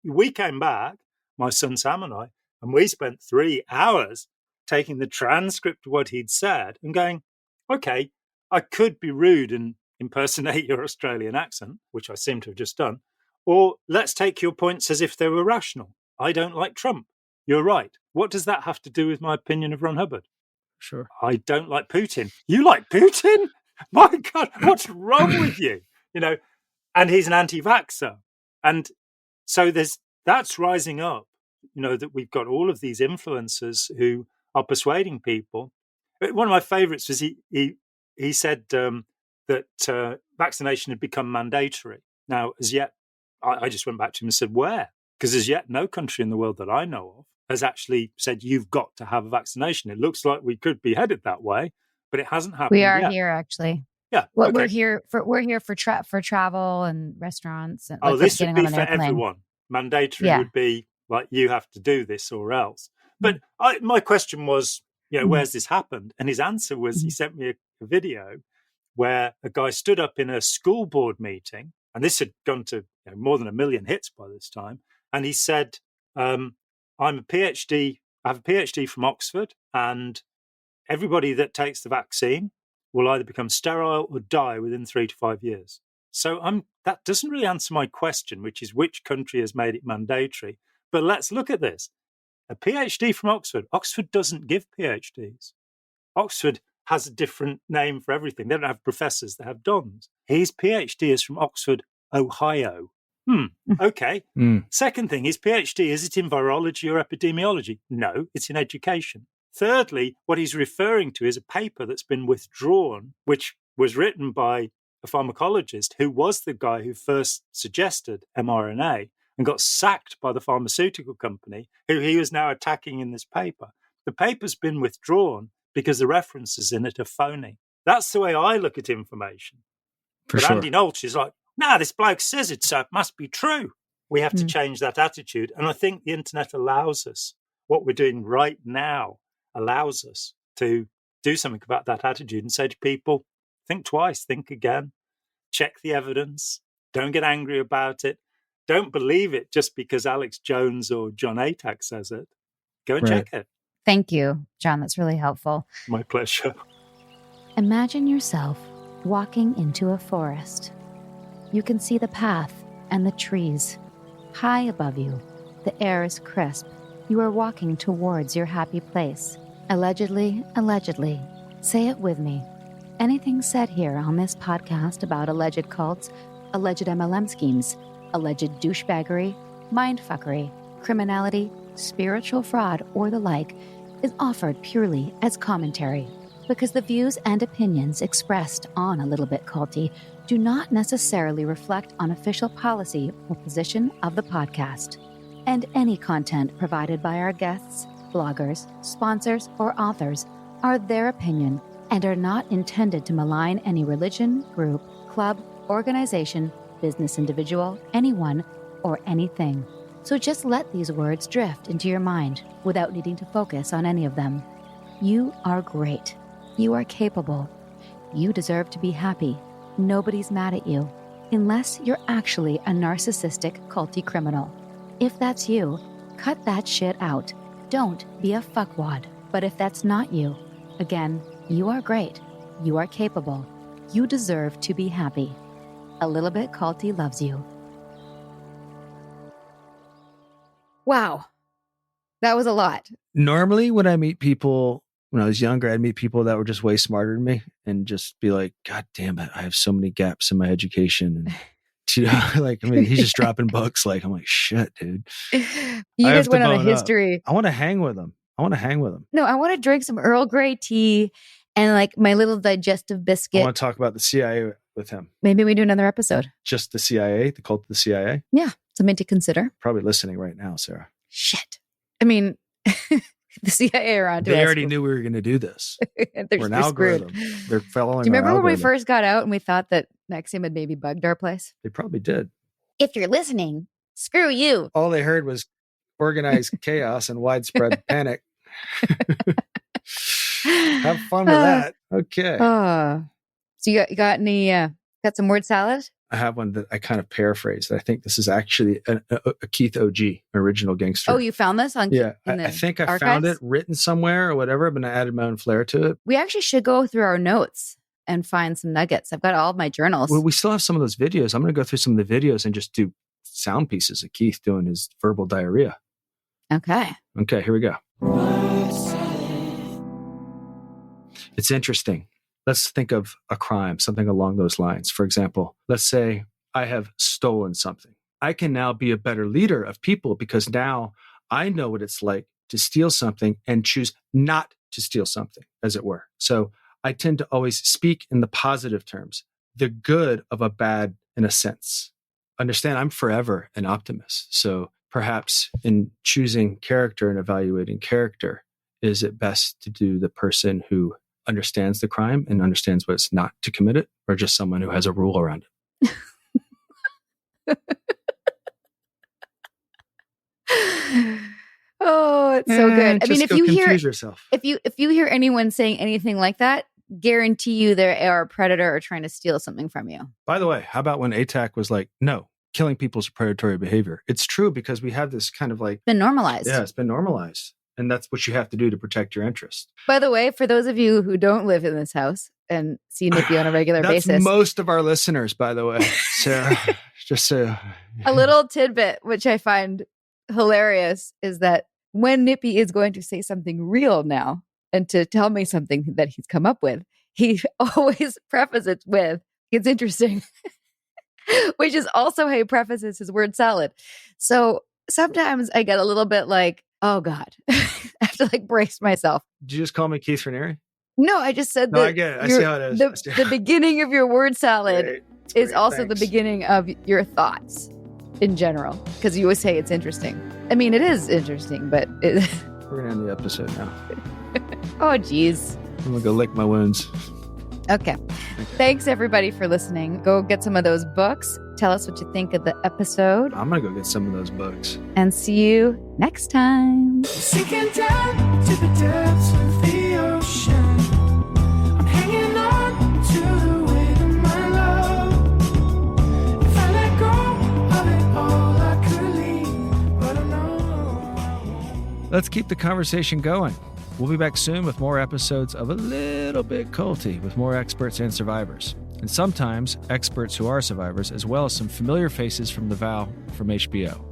we came back, my son Sam and we spent 3 hours taking the transcript of what he'd said and going, okay, I could be rude and impersonate your Australian accent, which I seem to have just done, or let's take your points as if they were rational. I don't like Trump. You're right. What does that have to do with my opinion of Ron Hubbard? Sure. I don't like Putin. You like Putin? My God, what's wrong with you? You know, and he's an anti-vaxxer. And so that's rising up, you know, that we've got all of these influencers who are persuading people. One of my favorites was he said that vaccination had become mandatory. Now, as yet, I just went back to him and said, where? Because as yet, no country in the world that I know of has actually said you've got to have a vaccination. It looks like we could be headed that way, but it hasn't happened. We are yet. here, actually. Yeah, well, okay. We're here for travel and restaurants. And, this would be for everyone. Mandatory would be like you have to do this or else. But my question was, you know, where's this happened? And his answer was, he sent me a video where a guy stood up in a school board meeting, and this had gone to more than 1 million hits by this time, and he said, I'm a PhD. I have a PhD from Oxford, and everybody that takes the vaccine will either become sterile or die within 3 to 5 years. So that doesn't really answer my question, which is which country has made it mandatory. But let's look at this. A PhD from Oxford. Oxford doesn't give PhDs. Oxford has a different name for everything. They don't have professors, they have dons. His PhD is from Oxford, Ohio. Okay. Second thing, his PhD, is it in virology or epidemiology? No, it's in education. Thirdly, what he's referring to is a paper that's been withdrawn, which was written by a pharmacologist who was the guy who first suggested mRNA and got sacked by the pharmaceutical company, who he was now attacking in this paper. The paper's been withdrawn because the references in it are phony. That's the way I look at information. But sure. Andy Nolch is like, this bloke says it, so it must be true. We have to change that attitude. And I think the internet allows us, what we're doing right now allows us to do something about that attitude and say to people, think twice, think again, check the evidence, don't get angry about it. Don't believe it just because Alex Jones or Jon Atack says it. Go and check it. Thank you, John. That's really helpful. My pleasure. Imagine yourself walking into a forest. You can see the path and the trees. High above you, the air is crisp. You are walking towards your happy place. Allegedly, say it with me. Anything said here on this podcast about alleged cults, alleged MLM schemes, alleged douchebaggery, mindfuckery, criminality, spiritual fraud, or the like is offered purely as commentary, because the views and opinions expressed on A Little Bit Culty do not necessarily reflect on official policy or position of the podcast. And any content provided by our guests, bloggers, sponsors, or authors are their opinion and are not intended to malign any religion, group, club, organization, business individual, anyone, or anything. So just let these words drift into your mind without needing to focus on any of them. You are great. You are capable. You deserve to be happy. Nobody's mad at you. Unless you're actually a narcissistic, culty criminal. If that's you, cut that shit out. Don't be a fuckwad. But if that's not you, again, you are great. You are capable. You deserve to be happy. A Little Bit Culty loves you. Wow. That was a lot. Normally, when I meet people, when I was younger, I'd meet people that were just way smarter than me and just be like, God damn it, I have so many gaps in my education. And, you know, like, I mean, he's just dropping books. Like, I'm like, shit, dude. You I have just to went on a bone up. history. I want to hang with him. No, I want to drink some Earl Grey tea and like my little digestive I biscuit. want to talk about the CIA with him. Maybe we do another episode. Just the CIA, the cult of the CIA. Yeah, something to consider. Probably listening right now, Sarah. Shit. I mean, the CIA are on to us. They already knew we were going to do this. We're an algorithm. They're following. Do you remember our when we algorithm. first got out and we thought that Nexium had maybe bugged our place? They probably did. If you're listening, screw you. All they heard was organized chaos and widespread panic. Have fun with that. Okay. So you got any? Got some word salad? I have one that I kind of paraphrased. I think this is actually a Keith OG, original gangster. Oh, you found this on? Yeah, in the I think I archives? found it written somewhere or whatever, but I added my own flair to it. We actually should go through our notes and find some nuggets. I've got all of my journals. Well, we still have some of those videos. I'm going to go through some of the videos and just do sound pieces of Keith doing his verbal diarrhea. Okay. Okay, here we go. It's interesting. Let's think of a crime, something along those lines. For example, let's say I have stolen something. I can now be a better leader of people because now I know what it's like to steal something and choose not to steal something, as it were. So I tend to always speak in the positive terms, the good of a bad in a sense. Understand, I'm forever an optimist. So perhaps in choosing character and evaluating character, is it best to do the person who understands the crime and understands what it's not to commit it, or just someone who has a rule around it? Oh, it's so good. I mean, if you hear yourself. if you hear anyone saying anything like that, guarantee you they are a predator or trying to steal something from you. By the way, how about when Atack was like, no, killing people is predatory behavior? It's true because we have this kind of like, It's been normalized. yeah, it's been normalized. And that's what you have to do to protect your interest. By the way, for those of you who don't live in this house and see Nippy on a regular That's basis, most of our listeners, by the way, Sarah. Just so a little tidbit which I find hilarious is that when Nippy is going to say something real now and to tell me something that he's come up with, he always prefaces it with, it's interesting, which is also how he prefaces his word salad. So sometimes I get a little bit like, oh God, I have to like brace myself. Did you just call me Keith Raniere? No, I just said No, that I get it. I see how it is. I see the beginning of your word salad Great. It's is great. also Thanks. the beginning of your thoughts in general, because you always say it's interesting. I mean, it is interesting, but We're going to end the episode now. oh, geez. I'm going to go lick my wounds. Okay. Thanks, everybody, for listening. Go get some of those books. Tell us what you think of the episode, I'm going to go get some of those books. and see you next time. Sinking down to the depths of the ocean. I'm hanging on to the weight of my love. If I let go of it all, I could leave, but I know I won't. Let's keep the conversation going. We'll be back soon with more episodes of A Little Bit Culty with more experts and survivors. And sometimes experts who are survivors, as well as some familiar faces from The Vow from HBO.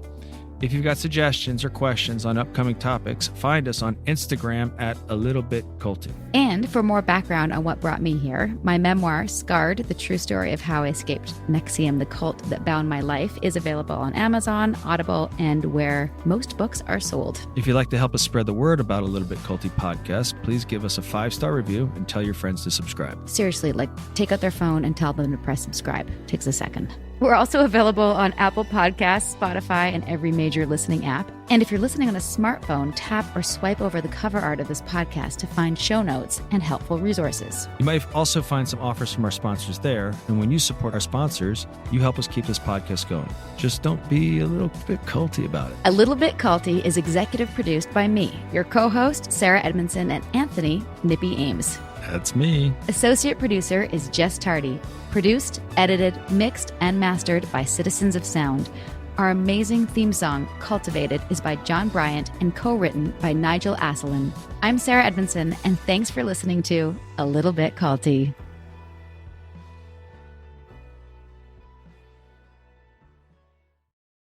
If you've got suggestions or questions on upcoming topics, find us on Instagram at A Little Bit Culty. And for more background on what brought me here, my memoir, Scarred, the true story of how I escaped Nexium, the cult that bound my life, is available on Amazon, Audible, and where most books are sold. If you'd like to help us spread the word about A Little Bit Culty podcast, please give us a 5-star review and tell your friends to subscribe. Seriously, like take out their phone and tell them to press subscribe. Takes a second. We're also available on Apple Podcasts, Spotify, and every major listening app. And if you're listening on a smartphone, tap or swipe over the cover art of this podcast to find show notes and helpful resources. You might also find some offers from our sponsors there. And when you support our sponsors, you help us keep this podcast going. Just don't be a little bit culty about it. A Little Bit Culty is executive produced by me, your co-host, Sarah Edmondson, and Anthony Nippy Ames. That's me. Associate producer is Jess Tardy. Produced, edited, mixed, and mastered by Citizens of Sound. Our amazing theme song, Cultivated, is by John Bryant and co-written by Nigel Asselin. I'm Sarah Edmondson, and thanks for listening to A Little Bit Culty.